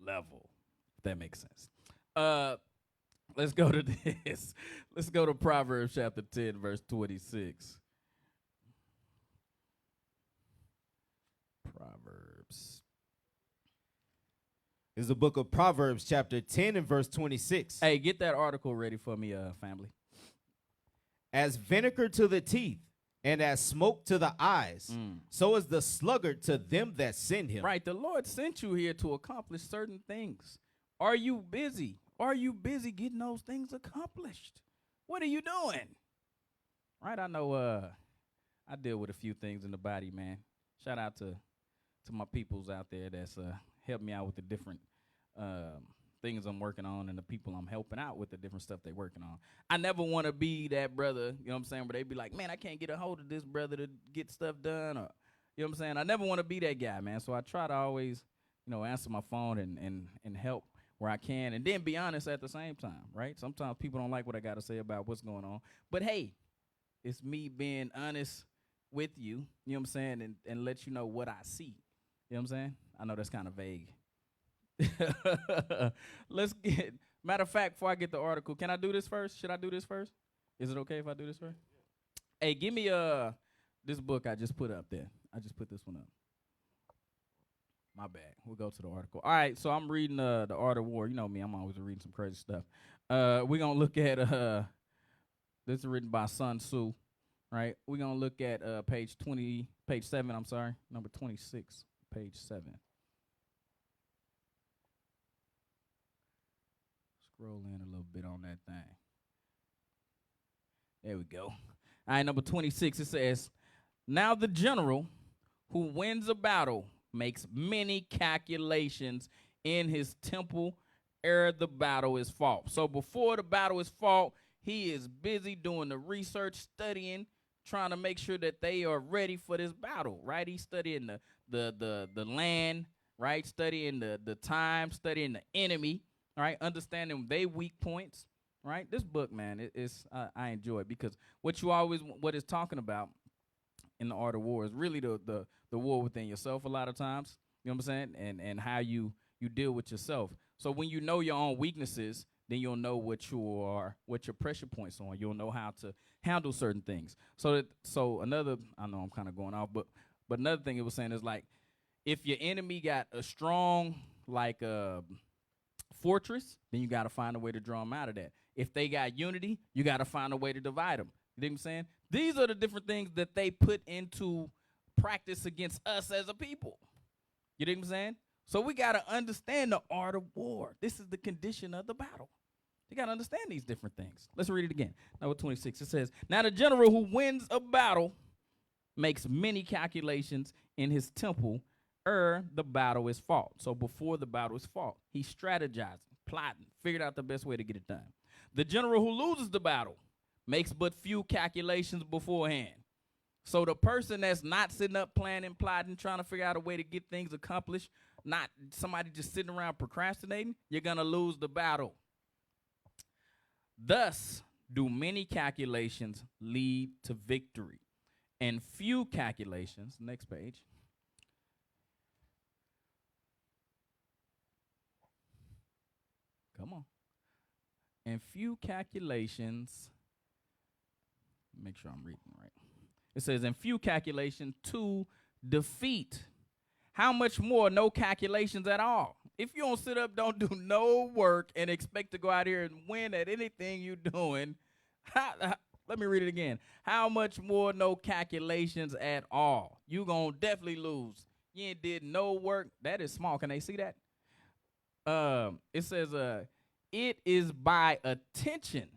level, if that makes sense. Let's go to this. Let's go to Proverbs chapter 10, verse 26. Proverbs. This is the book of Proverbs chapter 10 and verse 26. Hey, get that article ready for me, family. As vinegar to the teeth, and as smoke to the eyes, so is the sluggard to them that send him. Right, the Lord sent you here to accomplish certain things. Are you busy? Are you busy getting those things accomplished? What are you doing? Right, I know I deal with a few things in the body, man. Shout out to my peoples out there that's helped me out with the different things I'm working on and the people I'm helping out with the different stuff they're working on. I never want to be that brother, you know what I'm saying, where they be like, man, I can't get a hold of this brother to get stuff done, or, you know what I'm saying? I never want to be that guy, man. So I try to always, you know, answer my phone and help where I can, and then be honest at the same time, right? Sometimes people don't like what I got to say about what's going on. But, hey, it's me being honest with you, you know what I'm saying, and let you know what I see. You know what I'm saying? I know that's kind of vague. Let's get, matter of fact, before I get the article, can I do this first? Should I do this first? Is it okay if I do this first? Hey, give me this book I just put up there. I just put this one up. My bad. We'll go to the article. All right, so I'm reading the Art of War. You know me, I'm always reading some crazy stuff. We're going to look at, this is written by Sun Tzu, right? We're going to look at page 7, I'm sorry, number 26, page 7. Scroll in a little bit on that thing. There we go. All right, number 26, it says, now the general who wins a battle makes many calculations in his temple ere the battle is fought. So before the battle is fought, he is busy doing the research, studying, trying to make sure that they are ready for this battle, right? He's studying the land, right? Studying the time, studying the enemy, right? Understanding their weak points, right? This book, man, I enjoy it because what it's talking about in the Art of War is really the war within yourself a lot of times, you know what I'm saying, and how you deal with yourself. So when you know your own weaknesses, then you'll know what your pressure points are. You'll know how to handle certain things. So another, I know I'm kind of going off, but another thing it was saying is like, if your enemy got a strong fortress, then you got to find a way to draw them out of that. If they got unity, you got to find a way to divide them. You know what I'm saying? These are the different things that they put into practice against us as a people. You know what I'm saying? So we got to understand the art of war. This is the condition of the battle. You got to understand these different things. Let's read it again. Number 26, it says, now the general who wins a battle makes many calculations in his temple ere the battle is fought. So before the battle is fought, he's strategizing, plotting, figured out the best way to get it done. The general who loses the battle makes but few calculations beforehand. So the person that's not sitting up planning, plotting, trying to figure out a way to get things accomplished, not somebody just sitting around procrastinating, you're going to lose the battle. Thus do many calculations lead to victory, and few calculations, next page, come on, and few calculations, make sure I'm reading right. It says, and few calculations to defeat. How much more no calculations at all? If you don't sit up, don't do no work, and expect to go out here and win at anything you're doing, let me read it again. How much more no calculations at all? You gonna definitely lose. You ain't did no work. That is small. Can they see that? It says, it is by attention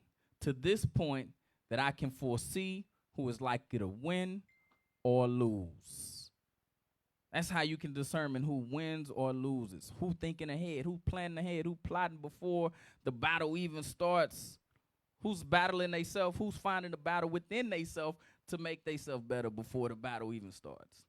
to this point that I can foresee who is likely to win or lose. That's how you can determine who wins or loses, who thinking ahead, who planning ahead, who plotting before the battle even starts, who's battling themselves, who's finding the battle within themselves to make themselves better before the battle even starts.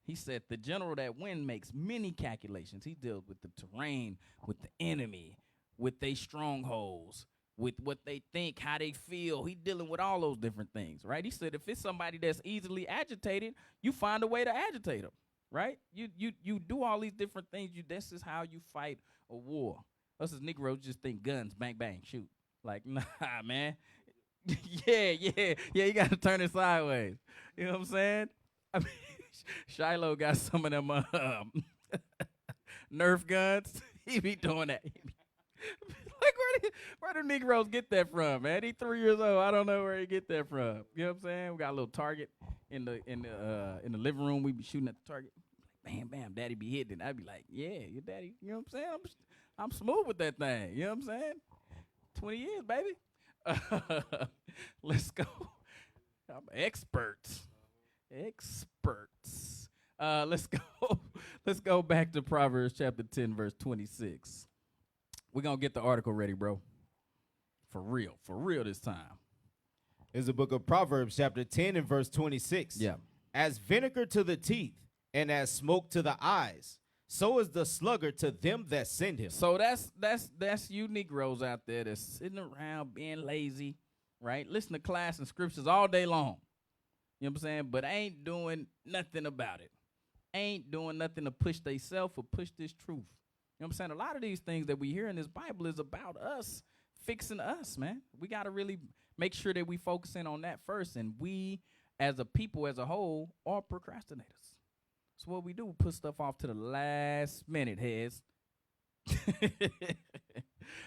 He said the general that wins makes many calculations. He deals with the terrain, with the enemy, with their strongholds, with what they think, how they feel. He dealing with all those different things, right? He said if it's somebody that's easily agitated, you find a way to agitate them. Right? You do all these different things. This is how you fight a war. Us as Negroes just think guns, bang, bang, shoot. Like, nah, man. Yeah, you got to turn it sideways. You know what I'm saying? I mean, Shiloh got some of them Nerf guns. He be doing that. Like, where do Negroes get that from, man? He 3 years old. I don't know where he get that from. You know what I'm saying? We got a little target in the living room. We be shooting at the target. Bam, bam. Daddy be hitting. I'd be like, yeah, your daddy. You know what I'm saying? I'm smooth with that thing. You know what I'm saying? 20 years, baby. Let's go. I'm experts. Let's go back to Proverbs chapter 10, verse 26. We're going to get the article ready, bro. For real this time. It's the book of Proverbs chapter 10 and verse 26. Yeah. As vinegar to the teeth and as smoke to the eyes, so is the sluggard to them that send him. So that's you Negroes out there that's sitting around being lazy, right? Listen to class and scriptures all day long. You know what I'm saying? But ain't doing nothing about it. Ain't doing nothing to push theyself or push this truth. You know what I'm saying? A lot of these things that we hear in this Bible is about us fixing us, man. We got to really make sure that we focus in on that first. And we, as a people as a whole, are procrastinators. So what we do, we put stuff off to the last minute, heads.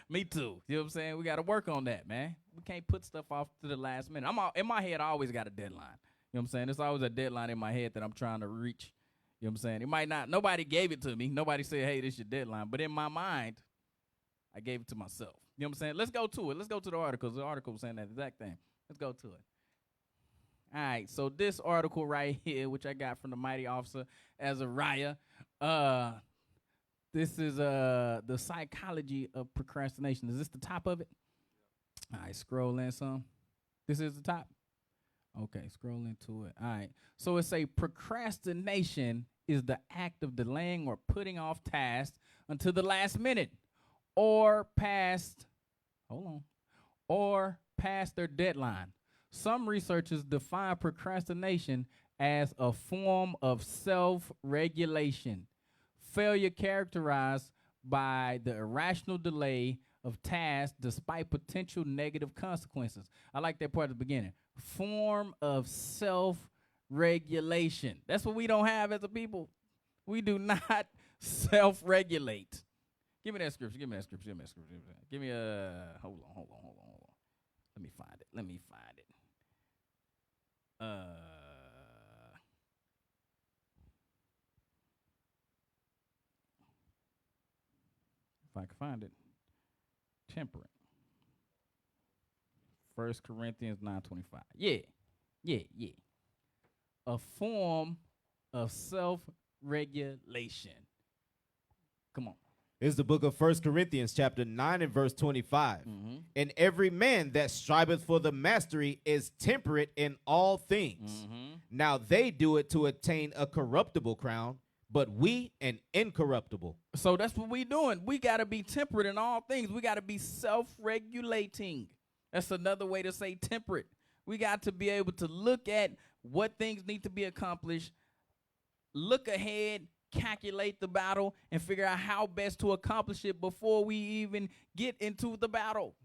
Me too. You know what I'm saying? We got to work on that, man. We can't put stuff off to the last minute. In my head, I always got a deadline. You know what I'm saying? There's always a deadline in my head that I'm trying to reach. You know what I'm saying? It might not, nobody gave it to me. Nobody said, hey, this is your deadline. But in my mind, I gave it to myself. You know what I'm saying? Let's go to it. Let's go to the article. The article was saying that exact thing. Let's go to it. All right. So this article right here, which I got from the mighty officer Azariah, this is the psychology of procrastination. Is this the top of it? All right. Scroll in some. This is the top. Okay, scroll into it. All right. So it's a procrastination is the act of delaying or putting off tasks until the last minute or past their deadline. Some researchers define procrastination as a form of self-regulation, failure characterized by the irrational delay of tasks despite potential negative consequences. I like that part at the beginning. Form of self-regulation. That's what we don't have as a people. We do not self-regulate. Give me that scripture. Give me a hold on. Let me find it. If I can find it. Temperate. 1 Corinthians 9:25. Yeah. A form of self-regulation. Come on. It's the book of 1 Corinthians chapter 9 and verse 25. Mm-hmm. And every man that striveth for the mastery is temperate in all things. Mm-hmm. Now they do it to attain a corruptible crown, but we an incorruptible. So that's what we doing. We got to be temperate in all things. We got to be self-regulating. That's another way to say temperate. We got to be able to look at what things need to be accomplished, look ahead, calculate the battle, and figure out how best to accomplish it before we even get into the battle.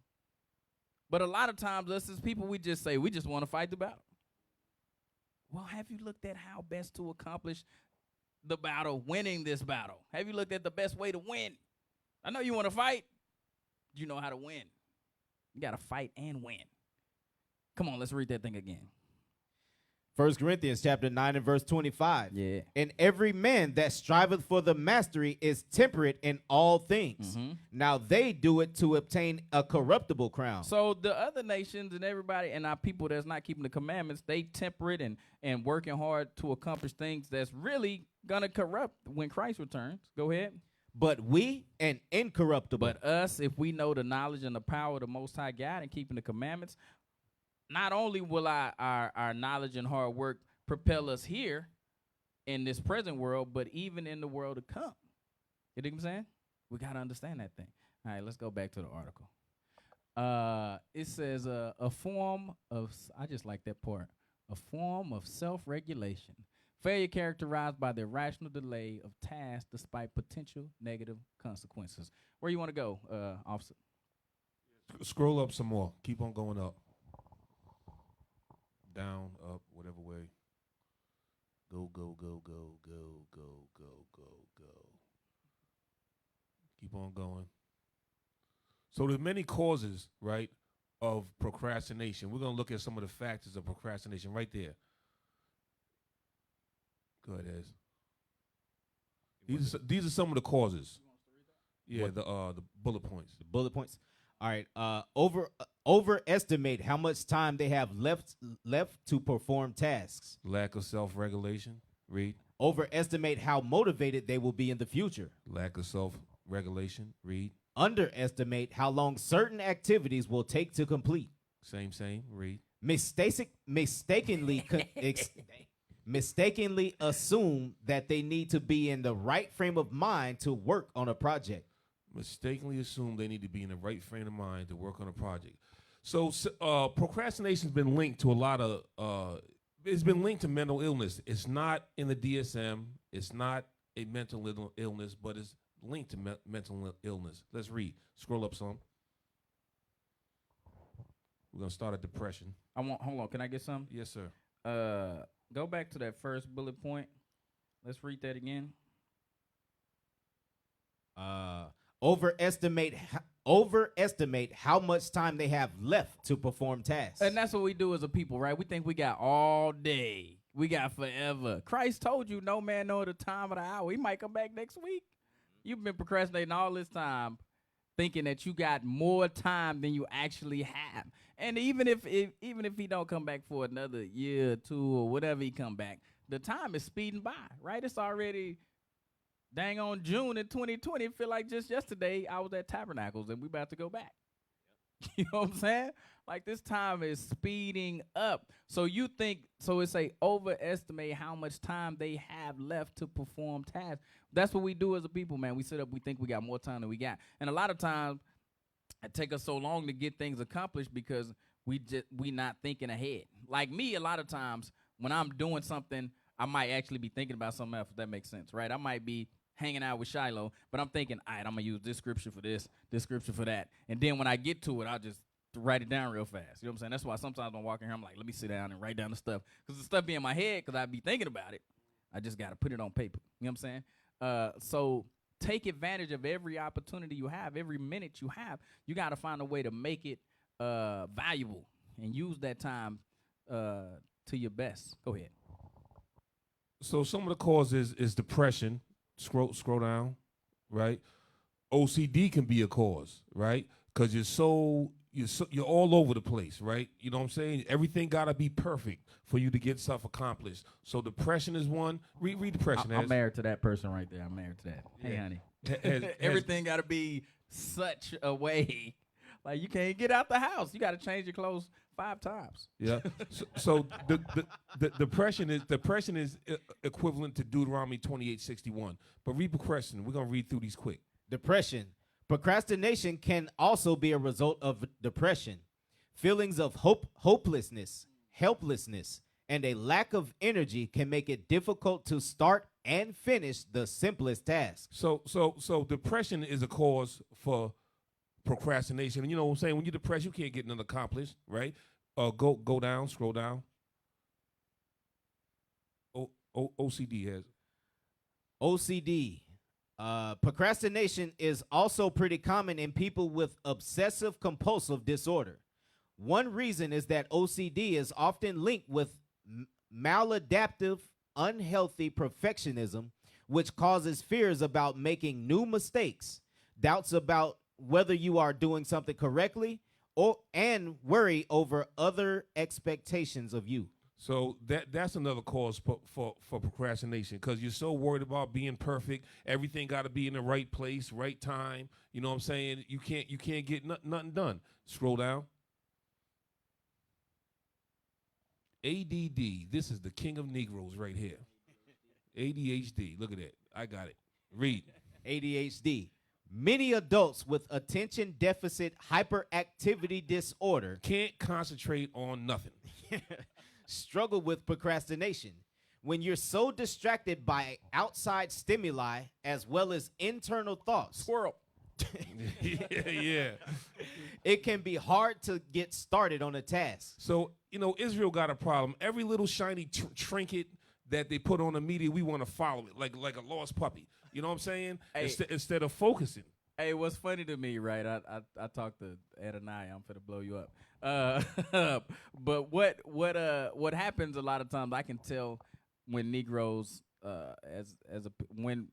But a lot of times, us as people, we just say, we just want to fight the battle. Well, have you looked at how best to accomplish the battle, winning this battle? Have you looked at the best way to win? I know you want to fight. You know how to win. You got to fight and win. Come on, let's read that thing again. 1 Corinthians chapter 9 and verse 25. Yeah. And every man that striveth for the mastery is temperate in all things. Mm-hmm. Now they do it to obtain a corruptible crown. So the other nations and everybody and our people that's not keeping the commandments, they temperate and working hard to accomplish things that's really going to corrupt when Christ returns. Go ahead. But we an incorruptible. But us, if we know the knowledge and the power of the Most High God and keeping the commandments, not only will our knowledge and hard work propel us here in this present world, but even in the world to come. You know what I'm saying? We got to understand that thing. All right, let's go back to the article. It says a form of, I just like that part, a form of self-regulation. Failure characterized by the irrational delay of tasks despite potential negative consequences. Where you want to go, officer? Scroll up some more. Keep on going up. Down, up, whatever way. Go. Keep on going. So there's many causes, right, of procrastination. We're going to look at some of the factors of procrastination right there. Go ahead, Ez. These are some of the causes. Yeah, the bullet points. The bullet points. All right. Overestimate how much time they have left to perform tasks. Lack of self-regulation. Read. Overestimate how motivated they will be in the future. Lack of self-regulation. Read. Underestimate how long certain activities will take to complete. Same. Read. Mistakenly mistakenly assume that they need to be in the right frame of mind to work on a project. Mistakenly assume they need to be in the right frame of mind to work on a project. So procrastination's been linked to a lot of it's been linked to mental illness. It's not in the DSM. It's not a mental illness, but it's linked to mental illness. Let's read. Scroll up some. We're gonna start at depression. Hold on. Can I get some? Yes, sir. Go back to that first bullet point. Let's read that again. Overestimate how much time they have left to perform tasks. And that's what we do as a people, right? We think we got all day. We got forever. Christ told you no man know the time of the hour. He might come back next week. You've been procrastinating all this time thinking that you got more time than you actually have. And even if he don't come back for another year or two or whatever he come back, the time is speeding by, right? It's already dang on June in 2020. It feel like just yesterday I was at Tabernacles and we about to go back. You know what I'm saying? Like this time is speeding up. So it's a overestimate how much time they have left to perform tasks. That's what we do as a people, man. We sit up, we think we got more time than we got. And a lot of times it take us so long to get things accomplished because we not thinking ahead. Like me, a lot of times when I'm doing something, I might actually be thinking about something else, if that makes sense, right? I might be hanging out with Shiloh, but I'm thinking, all right, I'm going to use this scripture for this scripture for that. And then when I get to it, I'll just write it down real fast. You know what I'm saying? That's why sometimes when I'm walking here, I'm like, let me sit down and write down the stuff. Because the stuff be in my head because I be thinking about it. I just got to put it on paper. You know what I'm saying? So take advantage of every opportunity you have, every minute you have. You got to find a way to make it valuable and use that time to your best. Go ahead. So some of the causes is depression. Scroll down, right? OCD can be a cause, right? Because you're all over the place, right? You know what I'm saying? Everything got to be perfect for you to get stuff accomplished. So depression is one. Read depression. I'm married to that person right there. I'm married to that. Hey, honey. Everything got to be such a way. Like you can't get out the house. You got to change your clothes 5 times. Yeah. So the depression is equivalent to Deuteronomy 28:61. But read procrastination. We're gonna read through these quick. Depression. Procrastination can also be a result of depression. Feelings of hopelessness, helplessness, and a lack of energy can make it difficult to start and finish the simplest task. So depression is a cause for procrastination. And you know what I'm saying? When you're depressed, you can't get nothing accomplished, right? Go down, scroll down. OCD has. OCD. Procrastination is also pretty common in people with obsessive compulsive disorder. One reason is that OCD is often linked with maladaptive, unhealthy perfectionism, which causes fears about making new mistakes, doubts about whether you are doing something correctly, and worry over other expectations of you. So that's another cause for procrastination, because you're so worried about being perfect. Everything got to be in the right place, right time. You know what I'm saying? You can't get nothing done. Scroll down. ADD. This is the king of Negroes right here. ADHD. Look at that. I got it. Read. ADHD. Many adults with attention deficit hyperactivity disorder can't concentrate on nothing. Struggle with procrastination. When you're so distracted by outside stimuli as well as internal thoughts. Squirrel. Yeah. It can be hard to get started on a task. So, Israel got a problem. Every little shiny trinket that they put on the media, we want to follow it like a lost puppy. You know what I'm saying? Hey, instead of focusing. Hey, what's funny to me, right? I talked to Adonai. I'm finna blow you up. But what happens a lot of times, I can tell when Negroes, when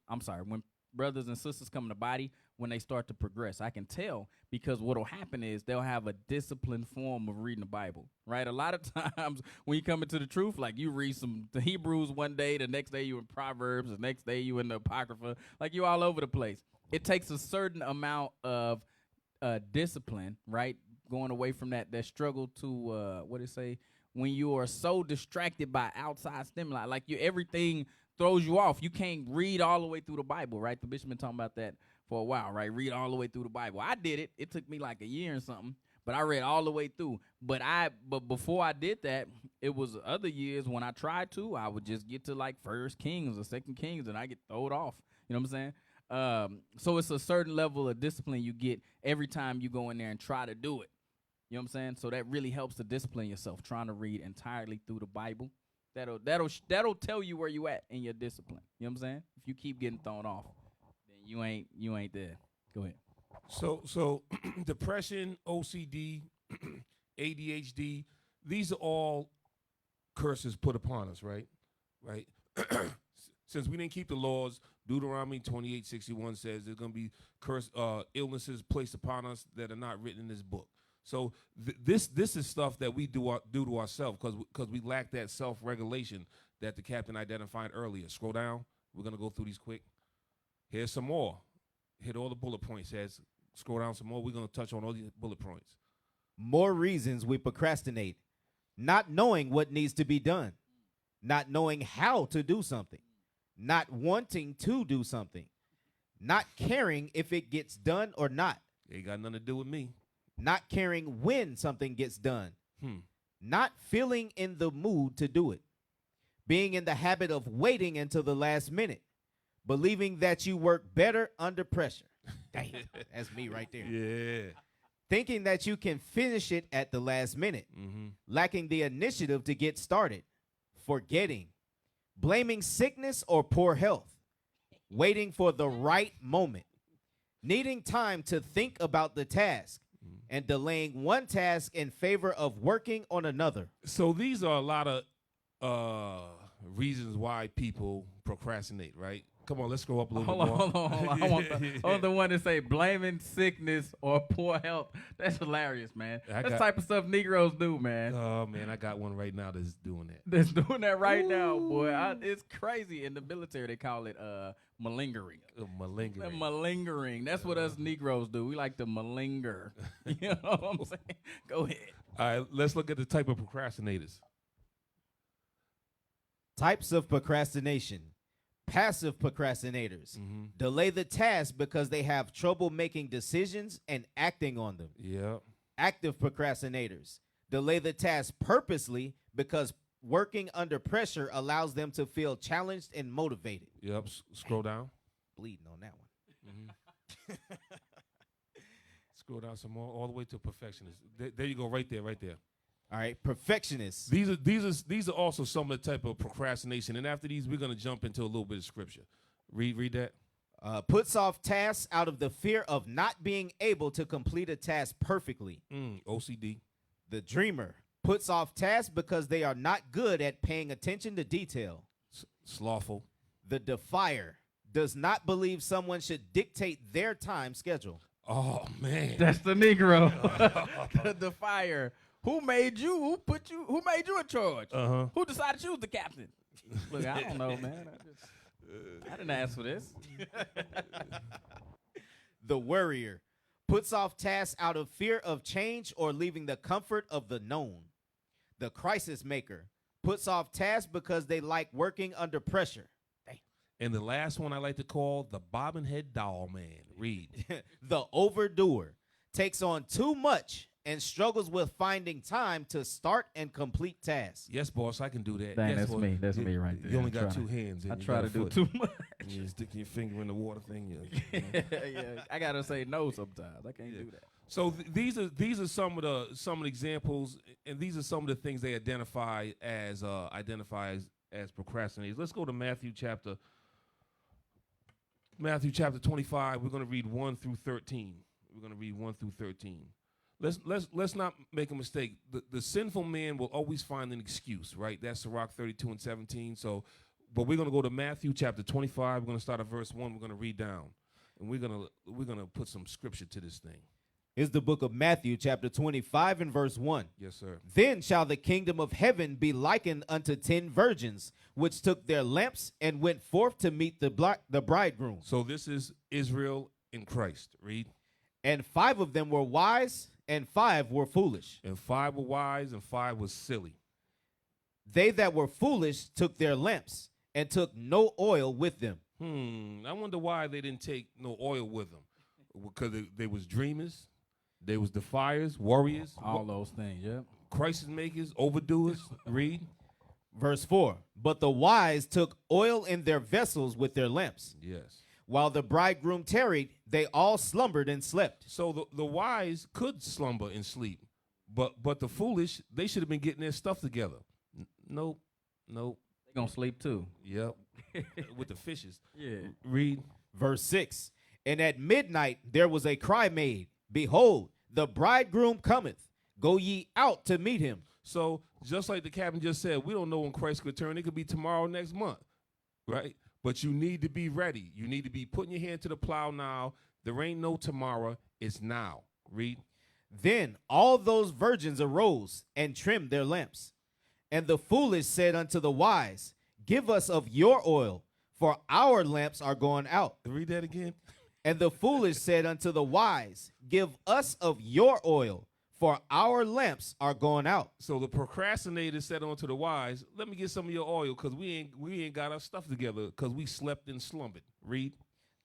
brothers and sisters come in the body, when they start to progress, I can tell, because what'll happen is they'll have a disciplined form of reading the Bible, right? A lot of times when you come into the truth, like you read the Hebrews one day, the next day you in Proverbs, the next day you in the Apocrypha, like you all over the place. It takes a certain amount of discipline, right? Going away from that struggle to, what it say? when you are so distracted by outside stimuli. Like everything throws you off. You can't read all the way through the Bible, right? The bishop been talking about that for a while, right? Read all the way through the Bible. I did it. It took me like a year and something, but I read all the way through. But before I did that, it was other years when I tried to, I would just get to like 1 Kings or 2 Kings, and I get thrown off. You know what I'm saying? So it's a certain level of discipline you get every time you go in there and try to do it. You know what I'm saying? So that really helps to discipline yourself, trying to read entirely through the Bible. That'll tell you where you at in your discipline. You know what I'm saying? If you keep getting thrown off, then you ain't there. Go ahead. So depression, OCD, ADHD, these are all curses put upon us, right? Right. Since we didn't keep the laws, Deuteronomy 28:61 says there's going to be illnesses placed upon us that are not written in this book. So this is stuff that we do to ourselves because we lack that self-regulation that the captain identified earlier. Scroll down. We're going to go through these quick. Here's some more. Hit all the bullet points. Scroll down some more. We're going to touch on all these bullet points. More reasons we procrastinate. Not knowing what needs to be done. Not knowing how to do something. Not wanting to do something. Not caring if it gets done or not. Ain't got nothing to do with me. Not caring when something gets done. Not feeling in the mood to do it. Being in the habit of waiting until the last minute. Believing that you work better under pressure. Damn, that's me right there. Yeah. Thinking that you can finish it at the last minute. Lacking the initiative to get started. Forgetting. Blaming sickness or poor health. Waiting for the right moment. Needing time to think about the task. And delaying one task in favor of working on another. So these are a lot of reasons why people procrastinate, right? Come on, let's go up a little bit more. Hold on. I want the one to say blaming sickness or poor health. That's hilarious, man. That's the type of stuff Negroes do, man. Oh, man, I got one right now that's doing that. That's doing that right now, boy. It's crazy. In the military, they call it malingering. Malingering. Malingering. That's what us Negroes do. We like to malinger. You know what I'm saying? Go ahead. All right, let's look at the type of procrastinators. Types of procrastination. Passive procrastinators. Delay the task because they have trouble making decisions and acting on them. Yeah. Active procrastinators. Delay the task purposely because working under pressure allows them to feel challenged and motivated. Yep. Scroll down. Bleeding on that one. Scroll down some more, all the way to perfectionist. There you go, right there. All right, perfectionists. These are also some of the type of procrastination. And after these, we're going to jump into a little bit of scripture. Read that. Puts off tasks out of the fear of not being able to complete a task perfectly. OCD. The dreamer puts off tasks because they are not good at paying attention to detail. Slothful. The defier does not believe someone should dictate their time schedule. Oh, man. That's the Negro. The defier. Who made you? Who made you in charge? Who decided you was the captain? Look, I don't know, man. I didn't ask for this. The worrier puts off tasks out of fear of change or leaving the comfort of the known. The crisis maker puts off tasks because they like working under pressure. And the last one I like to call the bobbin head doll man. Read. The overdoer takes on too much and struggles with finding time to start and complete tasks. Yes, boss, I can do that. Dang, yes, that's boss. me. That's me right there. You only got two hands. I try to do too much. You're sticking your finger in the water thing. Yeah, I gotta say no sometimes. I can't do that. So these are some of the examples, and these are some of the things they identify as procrastinators. Let's go to Matthew chapter 25. We're going to read 1 through 13. Let's not make a mistake. The sinful man will always find an excuse, right? That's Sirach 32:17. So, but we're going to go to Matthew chapter 25. We're going to start at verse 1. We're going to read down, and we're going to put some scripture to this thing. Is the book of Matthew chapter 25 and verse 1. Yes, sir. Then shall the kingdom of heaven be likened unto 10 virgins, which took their lamps and went forth to meet the bridegroom. So this is Israel in Christ. Read. And 5 of them were wise, and 5 were foolish. And 5 were wise, and 5 was silly. They that were foolish took their lamps and took no oil with them. I wonder why they didn't take no oil with them. Because they was dreamers, they was defiers, warriors, All those things, yep. crisis makers, overdoers. Read. Verse 4. But the wise took oil in their vessels with their lamps. Yes. While the bridegroom tarried, they all slumbered and slept. So the wise could slumber and sleep, but the foolish, they should have been getting their stuff together. Nope. They gonna sleep too. Yep. With the fishes. Yeah. Read. Verse 6. And at midnight there was a cry made, Behold, the bridegroom cometh. Go ye out to meet him. So just like the captain just said, we don't know when Christ could return. It could be tomorrow, next month, right? But you need to be ready. You need to be putting your hand to the plow now. There ain't no tomorrow. It's now. Read. Then all those virgins arose and trimmed their lamps. And the foolish said unto the wise, Give us of your oil, for our lamps are going out. Read that again. And the foolish said unto the wise, Give us of your oil, for our lamps are going out. So the procrastinator said unto the wise, let me get some of your oil because we ain't got our stuff together because we slept and slumbered. Read.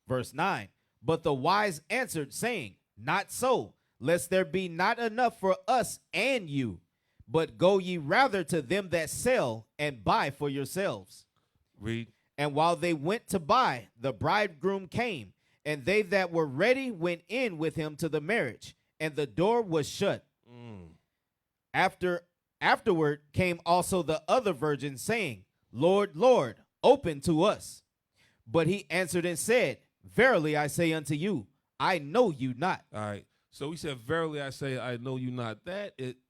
Verse 9. But the wise answered, saying, Not so, lest there be not enough for us and you. But go ye rather to them that sell and buy for yourselves. Read. And while they went to buy, the bridegroom came, and they that were ready went in with him to the marriage, and the door was shut. Afterward came also the other virgins, saying, Lord, Lord, open to us. But he answered and said, Verily I say unto you, I know you not. All right. So he said, Verily I say, I know you not.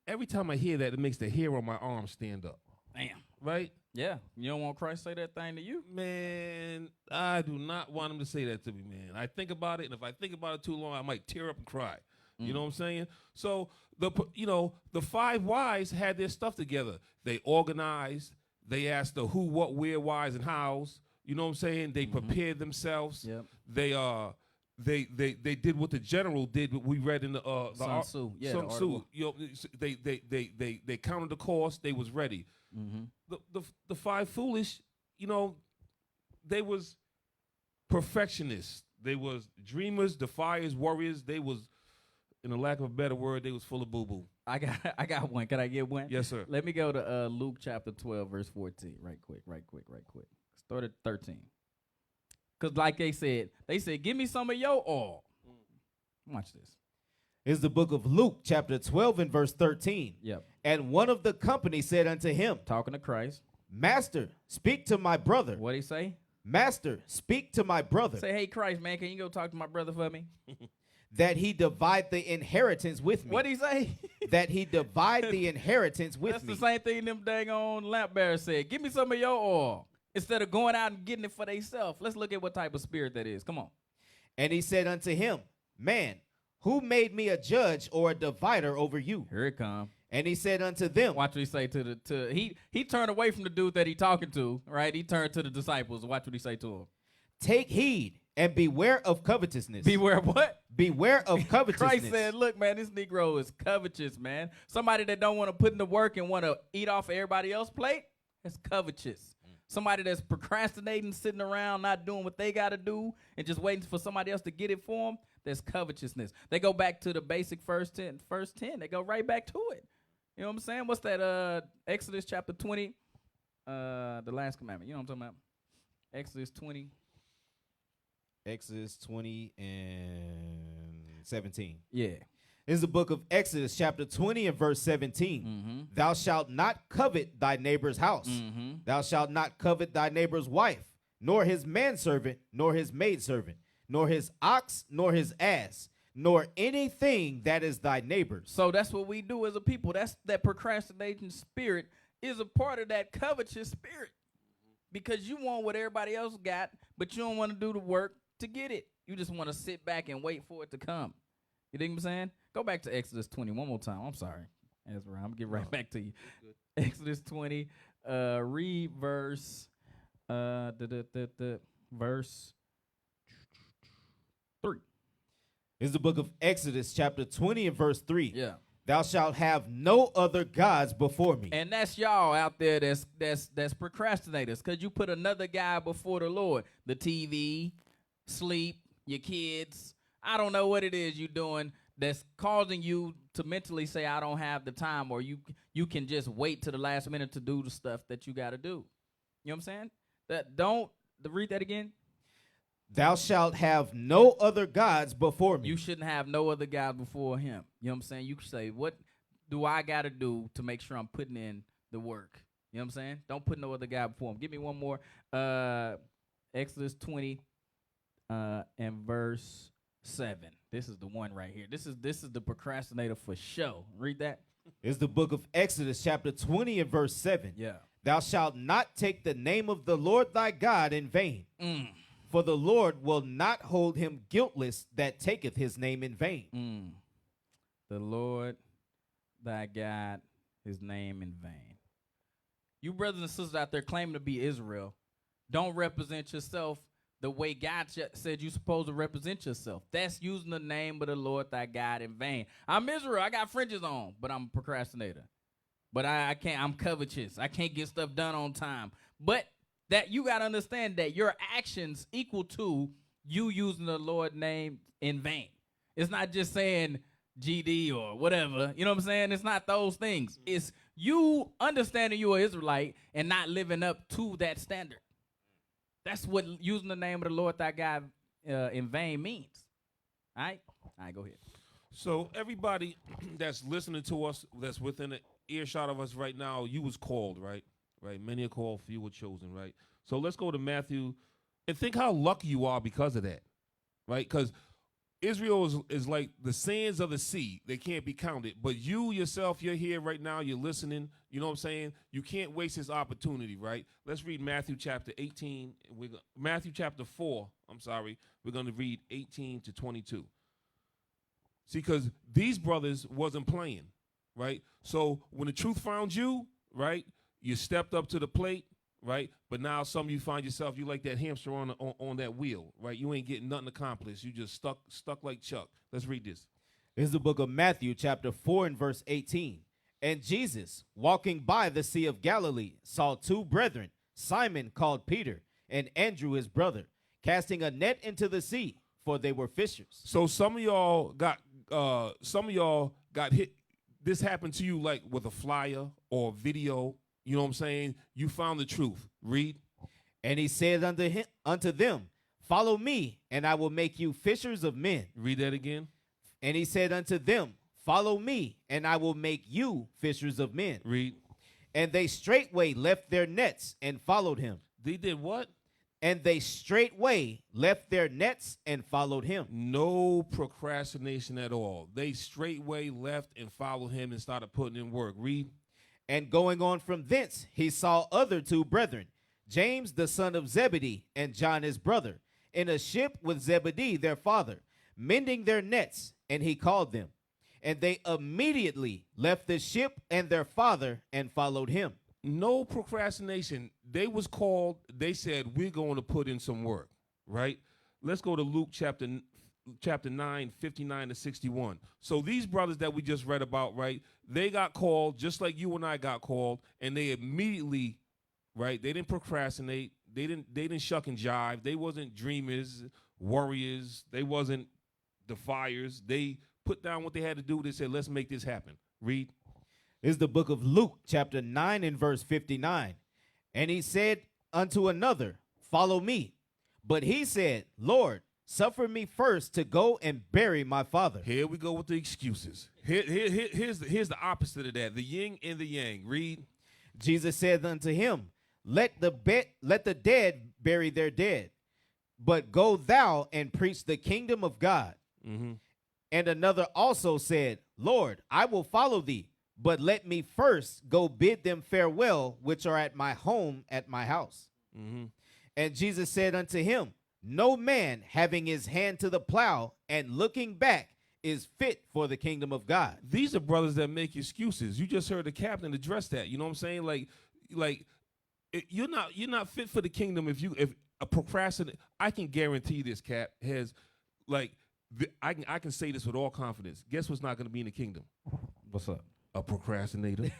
Every time I hear that, it makes the hair on my arm stand up. Damn. Right? Yeah. You don't want Christ to say that thing to you? Man, I do not want him to say that to me, man. I think about it, and if I think about it too long, I might tear up and cry. You know what I'm saying? So the five wise had their stuff together. They organized. They asked the who, what, where, whys, and hows. You know what I'm saying? They prepared themselves. Yep. They did what the general did. What we read in the Sun Tzu. Yeah, Sun the Tzu. You know, they counted the cost. They was ready. The five foolish, they was perfectionists. They was dreamers, defiers, warriors. They was, in the lack of a better word, they was full of boo-boo. I got one. Can I get one? Yes, sir. Let me go to Luke chapter 12, verse 14. Right quick. Start at 13. Because like they said, give me some of your oil. Watch this. Is the book of Luke, chapter 12, and verse 13. Yep. And one of the company said unto him, Talking to Christ. Master, speak to my brother. What'd he say? Master, speak to my brother. Say, hey, Christ, man, can you go talk to my brother for me? That he divide the inheritance with me. What'd he say? That he divide the inheritance with That's me. the same thing them dang on lamp bearers said. Give me some of your oil. Instead of going out and getting it for themselves. Let's look at what type of spirit that is. Come on. And he said unto him, Man, who made me a judge or a divider over you? Here it come. And he said unto them, Watch what he say he turned away from the dude that he talking to, right? He turned to the disciples. Watch what he say to him. Take heed and beware of covetousness. Beware of what? Beware of covetousness. Christ said, look, man, this Negro is covetous, man. Somebody that don't want to put in the work and want to eat off of everybody else's plate, that's covetous. Somebody that's procrastinating, sitting around, not doing what they got to do, and just waiting for somebody else to get it for them, that's covetousness. They go back to the basic first 10. They go right back to it. You know what I'm saying? What's that? Exodus chapter 20, the last commandment. You know what I'm talking about? Exodus 20. Exodus 20 and 17. Yeah. This is the book of Exodus, chapter 20 and verse 17. Thou shalt not covet thy neighbor's house. Thou shalt not covet thy neighbor's wife, nor his manservant, nor his maidservant, nor his ox, nor his ass, nor anything that is thy neighbor's. So that's what we do as a people. That procrastinating spirit is a part of that covetous spirit. Because you want what everybody else got, but you don't want to do the work to get it. You just want to sit back and wait for it to come. You think what I'm saying? Go back to Exodus 20 one more time. I'm sorry, Ezra. I'm going to get right back to you. Exodus 20, read verse, verse 3. This is the book of Exodus, chapter 20 and verse 3. Yeah. Thou shalt have no other gods before me. And that's y'all out there that's procrastinators, because you put another guy before the Lord. The TV, sleep, your kids. I don't know what it is you doing that's causing you to mentally say, I don't have the time, or you can just wait to the last minute to do the stuff that you got to do. You know what I'm saying? Read that again. Thou shalt have no other gods before me. You shouldn't have no other God before him. You know what I'm saying? You can say, what do I got to do to make sure I'm putting in the work? You know what I'm saying? Don't put no other God before him. Give me one more. Exodus 20 and verse 7. This is the one right here. This is the procrastinator for show. Read that. It's the book of Exodus, chapter 20 and verse 7. Yeah. Thou shalt not take the name of the Lord thy God in vain. For the Lord will not hold him guiltless that taketh his name in vain. The Lord thy God, his name in vain. You brothers and sisters out there claiming to be Israel, don't represent yourself the way God said you're supposed to represent yourself. That's using the name of the Lord thy God in vain. I'm Israel. I got fringes on, but I'm a procrastinator. But I can't. I'm covetous. I can't get stuff done on time. But that you got to understand that your actions equal to you using the Lord's name in vain. It's not just saying GD or whatever. You know what I'm saying? It's not those things. It's you understanding you're an Israelite and not living up to that standard. That's what using the name of the Lord thy God in vain means. All right? All right, go ahead. So everybody that's listening to us, that's within an earshot of us right now, you was called, right? Right. Many are called, few were chosen, right? So let's go to Matthew and think how lucky you are because of that, right? Because Israel is like the sands of the sea. They can't be counted. But you yourself, you're here right now, you're listening. You know what I'm saying? You can't waste this opportunity, right? Let's read Matthew chapter 18. Matthew chapter 4, I'm sorry. We're going to read 18 to 22. See, because these brothers wasn't playing, right? So when the truth found you, right, you stepped up to the plate, right? But now some of you find yourself, you like that hamster on that wheel, right? You ain't getting nothing accomplished. You just stuck like Chuck. Let's read this. This is the book of Matthew, chapter 4 and verse 18. And Jesus, walking by the Sea of Galilee, saw two brethren, Simon called Peter, and Andrew his brother, casting a net into the sea, for they were fishers. So some of y'all got hit. This happened to you like with a flyer or video. You know what I'm saying? You found the truth. Read. And he said unto them, follow me, and I will make you fishers of men. Read that again. And he said unto them, follow me, and I will make you fishers of men. Read. And they straightway left their nets and followed him. They did what? And they straightway left their nets and followed him. No procrastination at all. They straightway left and followed him and started putting in work. Read. And going on from thence, he saw other two brethren, James the son of Zebedee and John his brother, in a ship with Zebedee their father, mending their nets, and he called them. And they immediately left the ship and their father and followed him. No procrastination. They was called. They said, we're going to put in some work, right? Let's go to Luke chapter 9, 59 to 61. So these brothers that we just read about, right, they got called just like you and I got called, and they immediately, right, they didn't procrastinate. They didn't shuck and jive. They wasn't dreamers, warriors. They wasn't defiers. They put down what they had to do. They said, let's make this happen. Read. This is the book of Luke, chapter 9 and verse 59. And he said unto another, follow me. But he said, Lord, suffer me first to go and bury my father. Here we go with the excuses. Here's the opposite of that, the yin and the yang. Read. Jesus said unto him, let the dead bury their dead, but go thou and preach the kingdom of God. Mm-hmm. And another also said, Lord, I will follow thee, but let me first go bid them farewell, which are at my home at my house. Mm-hmm. And Jesus said unto him, no man having his hand to the plow and looking back is fit for the kingdom of God. These are brothers that make excuses. You just heard the captain address that. You know what I'm saying? You're not fit for the kingdom if a procrastinate. I can guarantee this, Cap, has I can say this with all confidence. Guess what's not going to be in the kingdom? What's up? A procrastinator.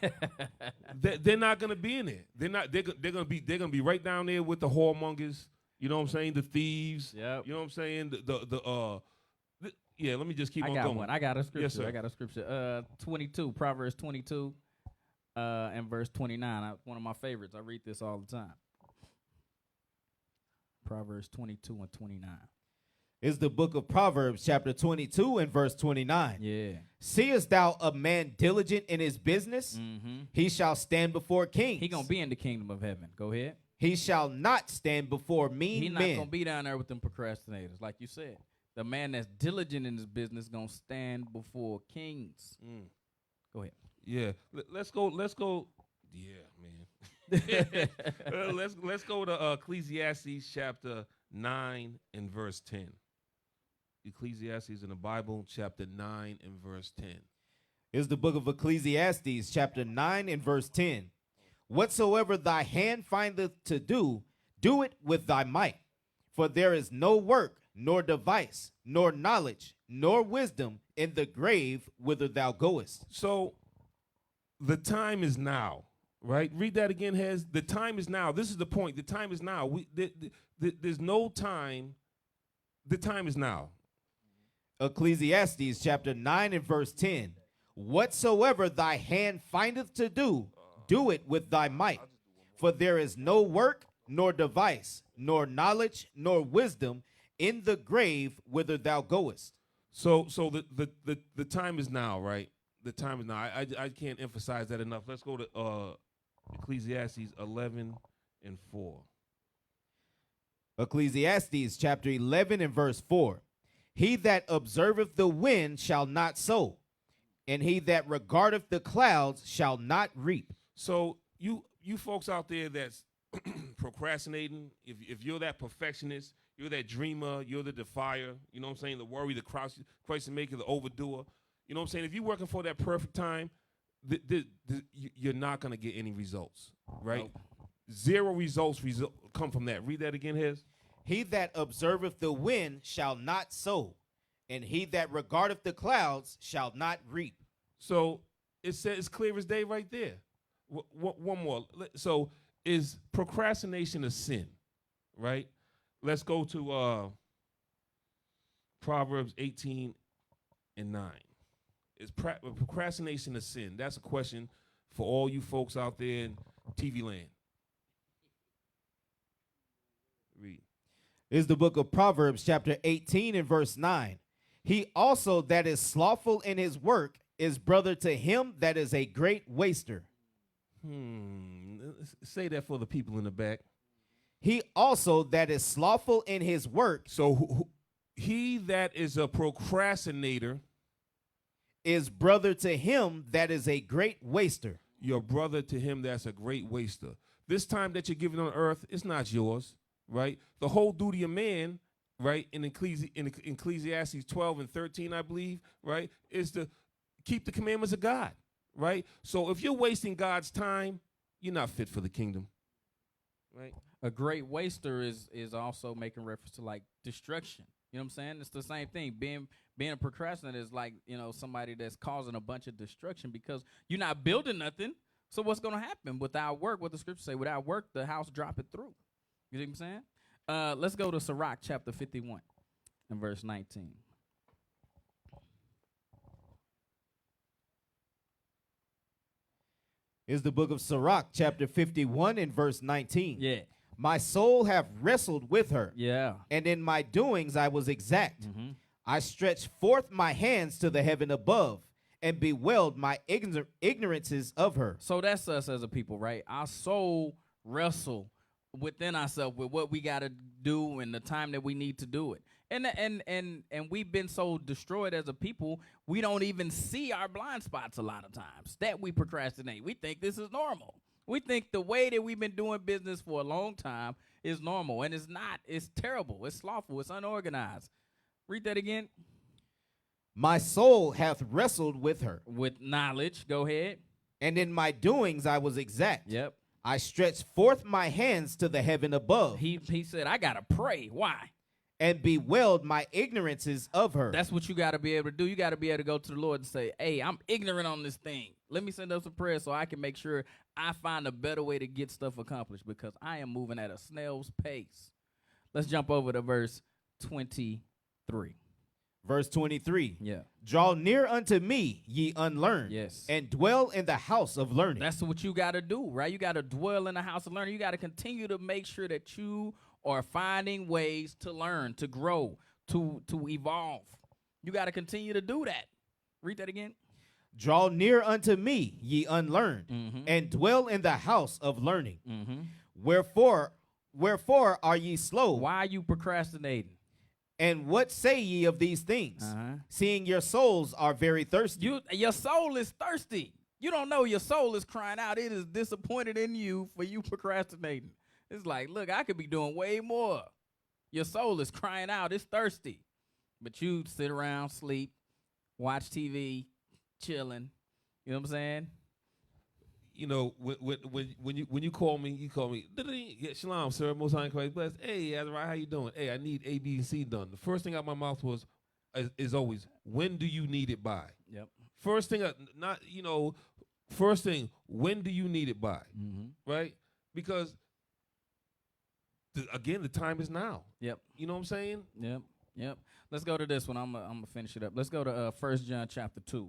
They're not gonna be in there. They're not. They're gonna be right down there with the whoremongers. You know what I'm saying? The thieves. Yep. You know what I'm saying? Yeah. Let me just keep I on got going. one. I got a scripture. Yes, sir. I got a scripture. 22, Proverbs 22, and verse 29. One of my favorites. I read this all the time. Proverbs 22 and 29. Is the book of Proverbs, chapter 22 and verse 29. Yeah. Seest thou a man diligent in his business? Mm-hmm. He shall stand before kings. He gonna be in the kingdom of heaven. Go ahead. He shall not stand before mean He not men. gonna be down there with them procrastinators, like you said. The man that's diligent in his business gonna stand before kings. Go ahead. Yeah. Let's go. Yeah, man. Let's go to Ecclesiastes chapter 9 and verse 10. Ecclesiastes in the Bible, chapter 9 and verse 10. Is the book of Ecclesiastes, chapter 9 and verse 10. Whatsoever thy hand findeth to do, do it with thy might. For there is no work, nor device, nor knowledge, nor wisdom in the grave whither thou goest. So the time is now, right? Read that again, Hez. The time is now. This is the point. The time is now. There's no time. The time is now. Ecclesiastes chapter 9 and verse 10. Whatsoever thy hand findeth to do, do it with thy might. For there is no work, nor device, nor knowledge, nor wisdom in the grave whither thou goest. So the time is now, right? The time is now. I can't emphasize that enough. Let's go to Ecclesiastes 11 and 4. Ecclesiastes chapter 11 and verse 4. He that observeth the wind shall not sow, and he that regardeth the clouds shall not reap. So you folks out there that's procrastinating, if you're that perfectionist, you're that dreamer, you're the defier, you know what I'm saying, the worry, the crisis maker, the overdoer, you know what I'm saying, if you're working for that perfect time, you're not going to get any results, right? Nope. Zero results come from that. Read that again, Hez. He that observeth the wind shall not sow, and he that regardeth the clouds shall not reap. So it says it's clear as day right there. One more. So is procrastination a sin, right? Let's go to Proverbs 18 and 9. Is procrastination a sin? That's a question for all you folks out there in TV land. Read. Is the book of Proverbs chapter 18 and verse 9. He also that is slothful in his work is brother to him that is a great waster. Say that for the people in the back. He also that is slothful in his work. So he that is a procrastinator is brother to him that is a great waster. Your brother to him that's a great waster. This time that you're giving on earth, it's not yours, right? The whole duty of man, right, in Ecclesiastes 12 and 13, I believe, right, is to keep the commandments of God, right? So if you're wasting God's time, you're not fit for the kingdom, right? A great waster is also making reference to like destruction. You know what I'm saying? It's the same thing. Being a procrastinator is like, you know, somebody that's causing a bunch of destruction because you're not building nothing. So what's going to happen without work? What the scriptures say, without work, the house drop it through. You know what I'm saying? Let's go to Sirach chapter 51 and verse 19. Is the book of Sirach chapter 51 and verse 19. Yeah. My soul have wrestled with her. Yeah. And in my doings I was exact. Mm-hmm. I stretched forth my hands to the heaven above and bewailed my ignorances of her. So that's us as a people, right? Our soul wrestle within ourselves with what we got to do and the time that we need to do it. And we've been so destroyed as a people, we don't even see our blind spots a lot of times that we procrastinate. We think this is normal. We think the way that we've been doing business for a long time is normal, and it's not. It's terrible. It's slothful. It's unorganized. Read that again. My soul hath wrestled with her. With knowledge. Go ahead. And in my doings I was exact. Yep. I stretched forth my hands to the heaven above. He said, I got to pray. Why? and bewailed my ignorances of her. That's what you got to be able to do. You got to be able to go to the Lord and say, hey, I'm ignorant on this thing. Let me send up some prayers so I can make sure I find a better way to get stuff accomplished because I am moving at a snail's pace. Let's jump over to verse 23. Verse 23. Yeah. Draw near unto me, ye unlearned. Yes. And dwell in the house of learning. That's what you got to do, right? You got to dwell in the house of learning. You got to continue to make sure that you are finding ways to learn, to grow, to evolve. You got to continue to do that. Read that again. Draw near unto me, ye unlearned, and dwell in the house of learning. Wherefore are ye slow? Why are you procrastinating? And what say ye of these things? Seeing your souls are very thirsty. Your soul is thirsty. You don't know your soul is crying out. It is disappointed in you for you procrastinating. It's like, look, I could be doing way more. Your soul is crying out. It's thirsty. But you sit around, sleep, watch TV, chilling. You know what I'm saying? You know, when you call me, yeah, shalom, sir, most high in Christ bless. Hey, Azariah, how you doing? Hey, I need A, B, and C done. The first thing out my mouth is always, when do you need it by? Yep. First thing, first thing, when do you need it by? Right? Because, again, the time is now. Yep. You know what I'm saying? Yep. Let's go to this one. I'm going to finish it up. Let's go to 1 John chapter 2.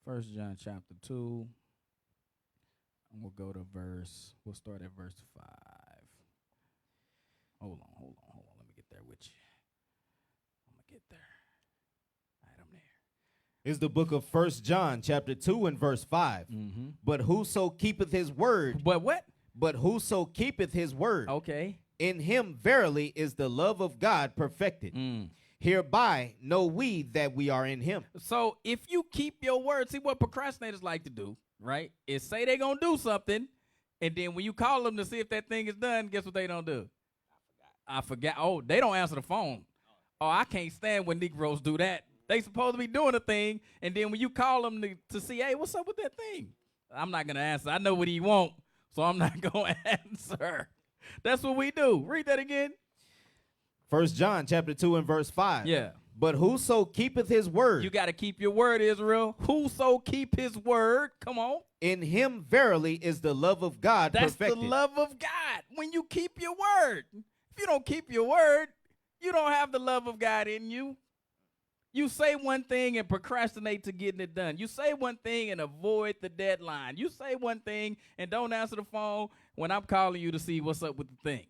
1 John chapter 2. And we'll go to we'll start at verse 5. Hold on. Let me get there with you. I'm going to get there. All right, I'm there. Is the book of 1 John chapter 2 and verse 5. But whoso keepeth his word. But what? But whoso keepeth his word. Okay. In him verily is the love of God perfected. Hereby know we that we are in him. So if you keep your word, see what procrastinators like to do, right? Is say they're going to do something, and then when you call them to see if that thing is done, guess what they don't do? I forgot. Oh, they don't answer the phone. Oh, I can't stand when Negroes do that. They supposed to be doing a thing, and then when you call them to see, hey, what's up with that thing? I'm not going to answer. I know what he want, so I'm not going to answer. That's what we do. Read that again. 1 John chapter 2 and verse 5. Yeah. But whoso keepeth his word. You got to keep your word, Israel. Whoso keep his word. Come on. In him verily is the love of God perfected. That's the love of God. When you keep your word. If you don't keep your word, you don't have the love of God in you. You say one thing and procrastinate to getting it done. You say one thing and avoid the deadline. You say one thing and don't answer the phone when I'm calling you to see what's up with the thing.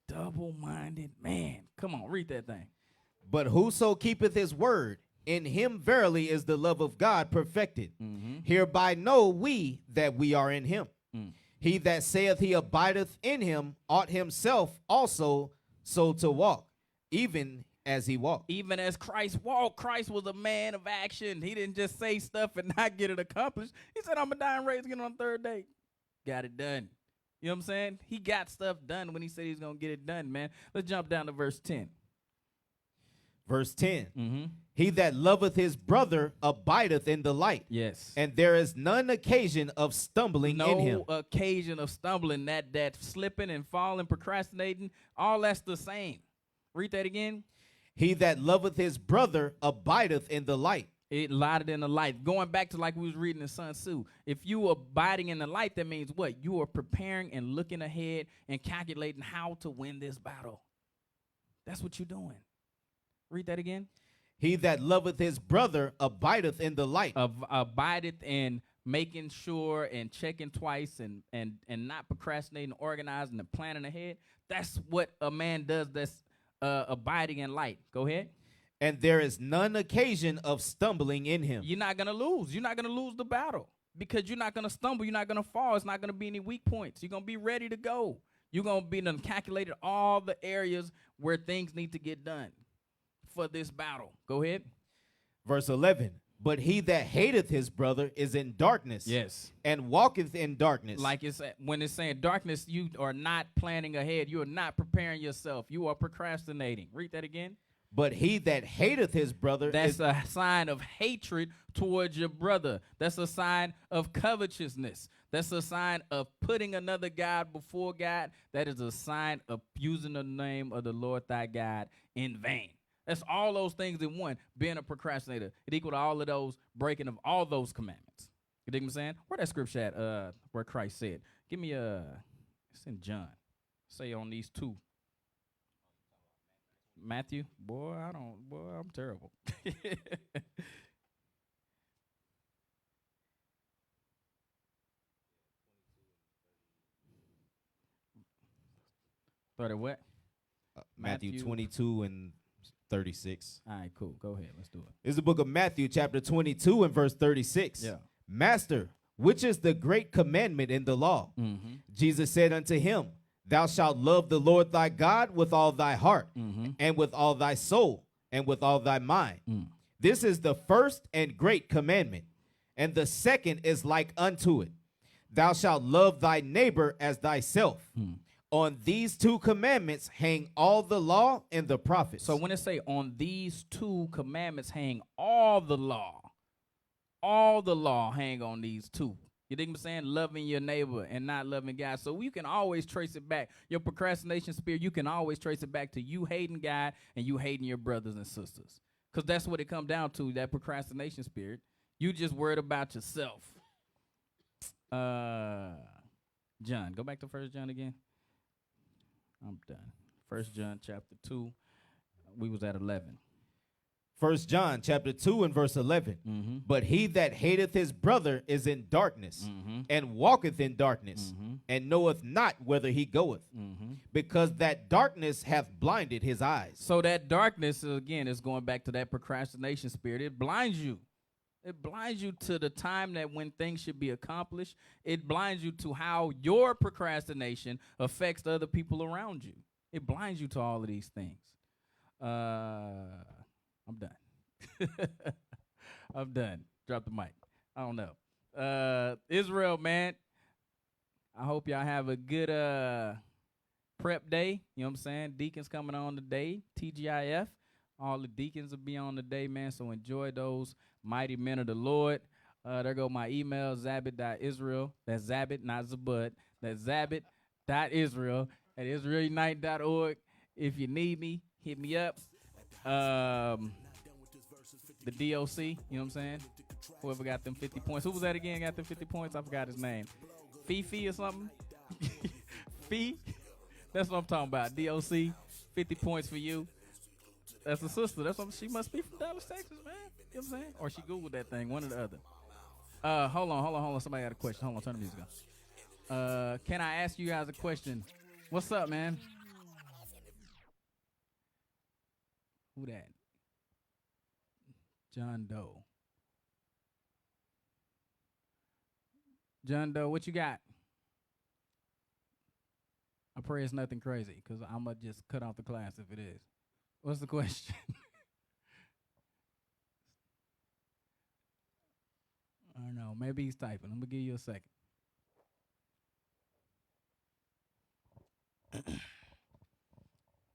Double-minded man. Come on, read that thing. But whoso keepeth his word, in him verily is the love of God perfected. Hereby know we that we are in him. He that saith he abideth in him ought himself also so to walk, even as he walked. Even as Christ walked, Christ was a man of action. He didn't just say stuff and not get it accomplished. He said, I'm going to die and raise again on the third day. Got it done. You know what I'm saying? He got stuff done when he said he's going to get it done, man. Let's jump down to verse 10. Verse 10. He that loveth his brother abideth in the light. Yes. And there is none occasion of stumbling in him. No occasion of stumbling, that slipping and falling, procrastinating, all that's the same. Read that again. He that loveth his brother abideth in the light. It lighted in the light. Going back to like we was reading in Sun Tzu. If you are abiding in the light, that means what? You are preparing and looking ahead and calculating how to win this battle. That's what you're doing. Read that again. He that loveth his brother abideth in the light. Abideth in making sure and checking twice and not procrastinating, organizing and planning ahead. That's what a man does that's abiding in light. Go ahead. And there is none occasion of stumbling in him. You're not going to lose. You're not going to lose the battle because you're not going to stumble. You're not going to fall. It's not going to be any weak points. You're going to be ready to go. You're going to be done calculated all the areas where things need to get done for this battle. Go ahead. Verse 11. But he that hateth his brother is in darkness. Yes. And walketh in darkness. Like when it's saying darkness, you are not planning ahead. You are not preparing yourself. You are procrastinating. Read that again. But he that hateth his brother That's is a sign of hatred towards your brother. That's a sign of covetousness. That's a sign of putting another God before God. That is a sign of using the name of the Lord thy God in vain. That's all those things in one, being a procrastinator. It equal to all of those breaking of all those commandments. You dig what I'm saying? Where that scripture at, where Christ said? Give me it's in John. Say on these two. Matthew? Boy, I'm terrible. Started what? Matthew 22 and 36. All right, cool. Go ahead. Let's do it. It's the book of Matthew, chapter 22 and verse 36. Yeah. Master, which is the great commandment in the law? Jesus said unto him, Thou shalt love the Lord thy God with all thy heart, and with all thy soul, and with all thy mind. This is the first and great commandment. And the second is like unto it. Thou shalt love thy neighbor as thyself. On these two commandments hang all the law and the prophets. So when it say on these two commandments hang all the law hang on these two. You think I'm saying? Loving your neighbor and not loving God. So you can always trace it back. Your procrastination spirit, you can always trace it back to you hating God and you hating your brothers and sisters. Because that's what it comes down to, that procrastination spirit. You just worried about yourself. John, go back to 1 John again. I'm done. 1 John chapter 2. We was at 11. 1 John chapter 2 and verse 11. But he that hateth his brother is in darkness, and walketh in darkness, and knoweth not whither he goeth, because that darkness hath blinded his eyes. So that darkness, again, is going back to that procrastination spirit. It blinds you. It blinds you to the time that when things should be accomplished. It blinds you to how your procrastination affects the other people around you. It blinds you to all of these things. I'm done. I'm done. Drop the mic. I don't know. Israel, man, I hope y'all have a good prep day. You know what I'm saying? Deacons coming on today. TGIF. All the deacons will be on today, man. So enjoy those mighty men of the Lord. There go my email, zabit.israel. That's Zabit, not Zabud. That's zabit.israel at israelunite.org. If you need me, hit me up. The DOC, you know what I'm saying? Whoever got them 50 points. Who was that again? Got them 50 points? I forgot his name. Fifi or something? Fee? That's what I'm talking about. DOC, 50 points for you. That's a sister. That's what she must be from Dallas, Texas, man. You know what I'm saying? Or she Googled that thing, one or the other. Hold on. Somebody got a question. Hold on, turn the music on. Can I ask you guys a question? What's up, man? Who that? John Doe. John Doe, what you got? I pray it's nothing crazy, because I'm going to just cut off the class if it is. What's the question? I don't know. Maybe he's typing. I'm going to give you a second.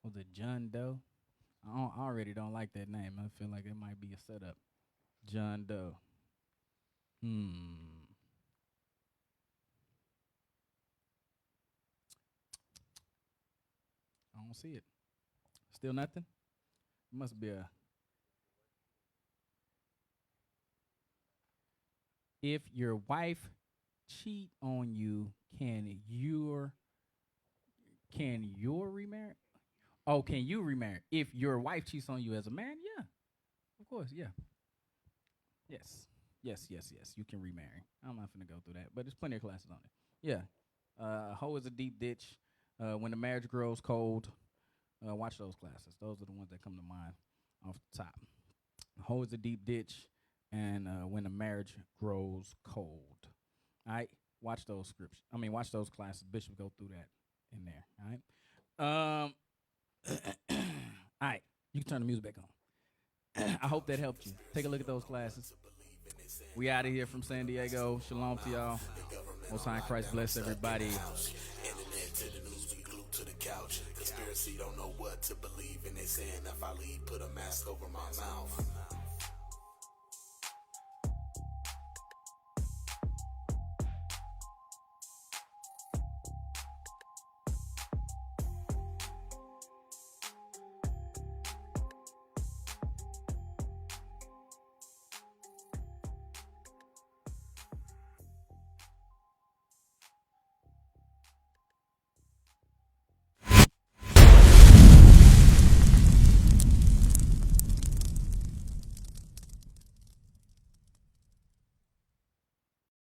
Was it John Doe? I already don't like that name. I feel like it might be a setup. John Doe. I don't see it. Still nothing? It must be a... If your wife cheat on you, can you remarry? Oh, can you remarry? If your wife cheats on you as a man, yeah. Of course, yeah. Yes. You can remarry. I'm not finna go through that, but there's plenty of classes on it. Yeah. Hoe is a deep ditch. When the marriage grows cold. Watch those classes. Those are the ones that come to mind off the top. Hoe is a deep ditch, and when the marriage grows cold. All right? Watch those scripts. Watch those classes. Bishop go through that in there. All right? All right, you can turn the music back on. I hope that helped you. Take a look at those classes. We out of here from San Diego. Shalom to y'all. Most High Christ bless everybody. To the news, we glued to the couch. Conspiracy Conspiracy don't know what to believe, and they saying if I leave, put a mask over my mouth.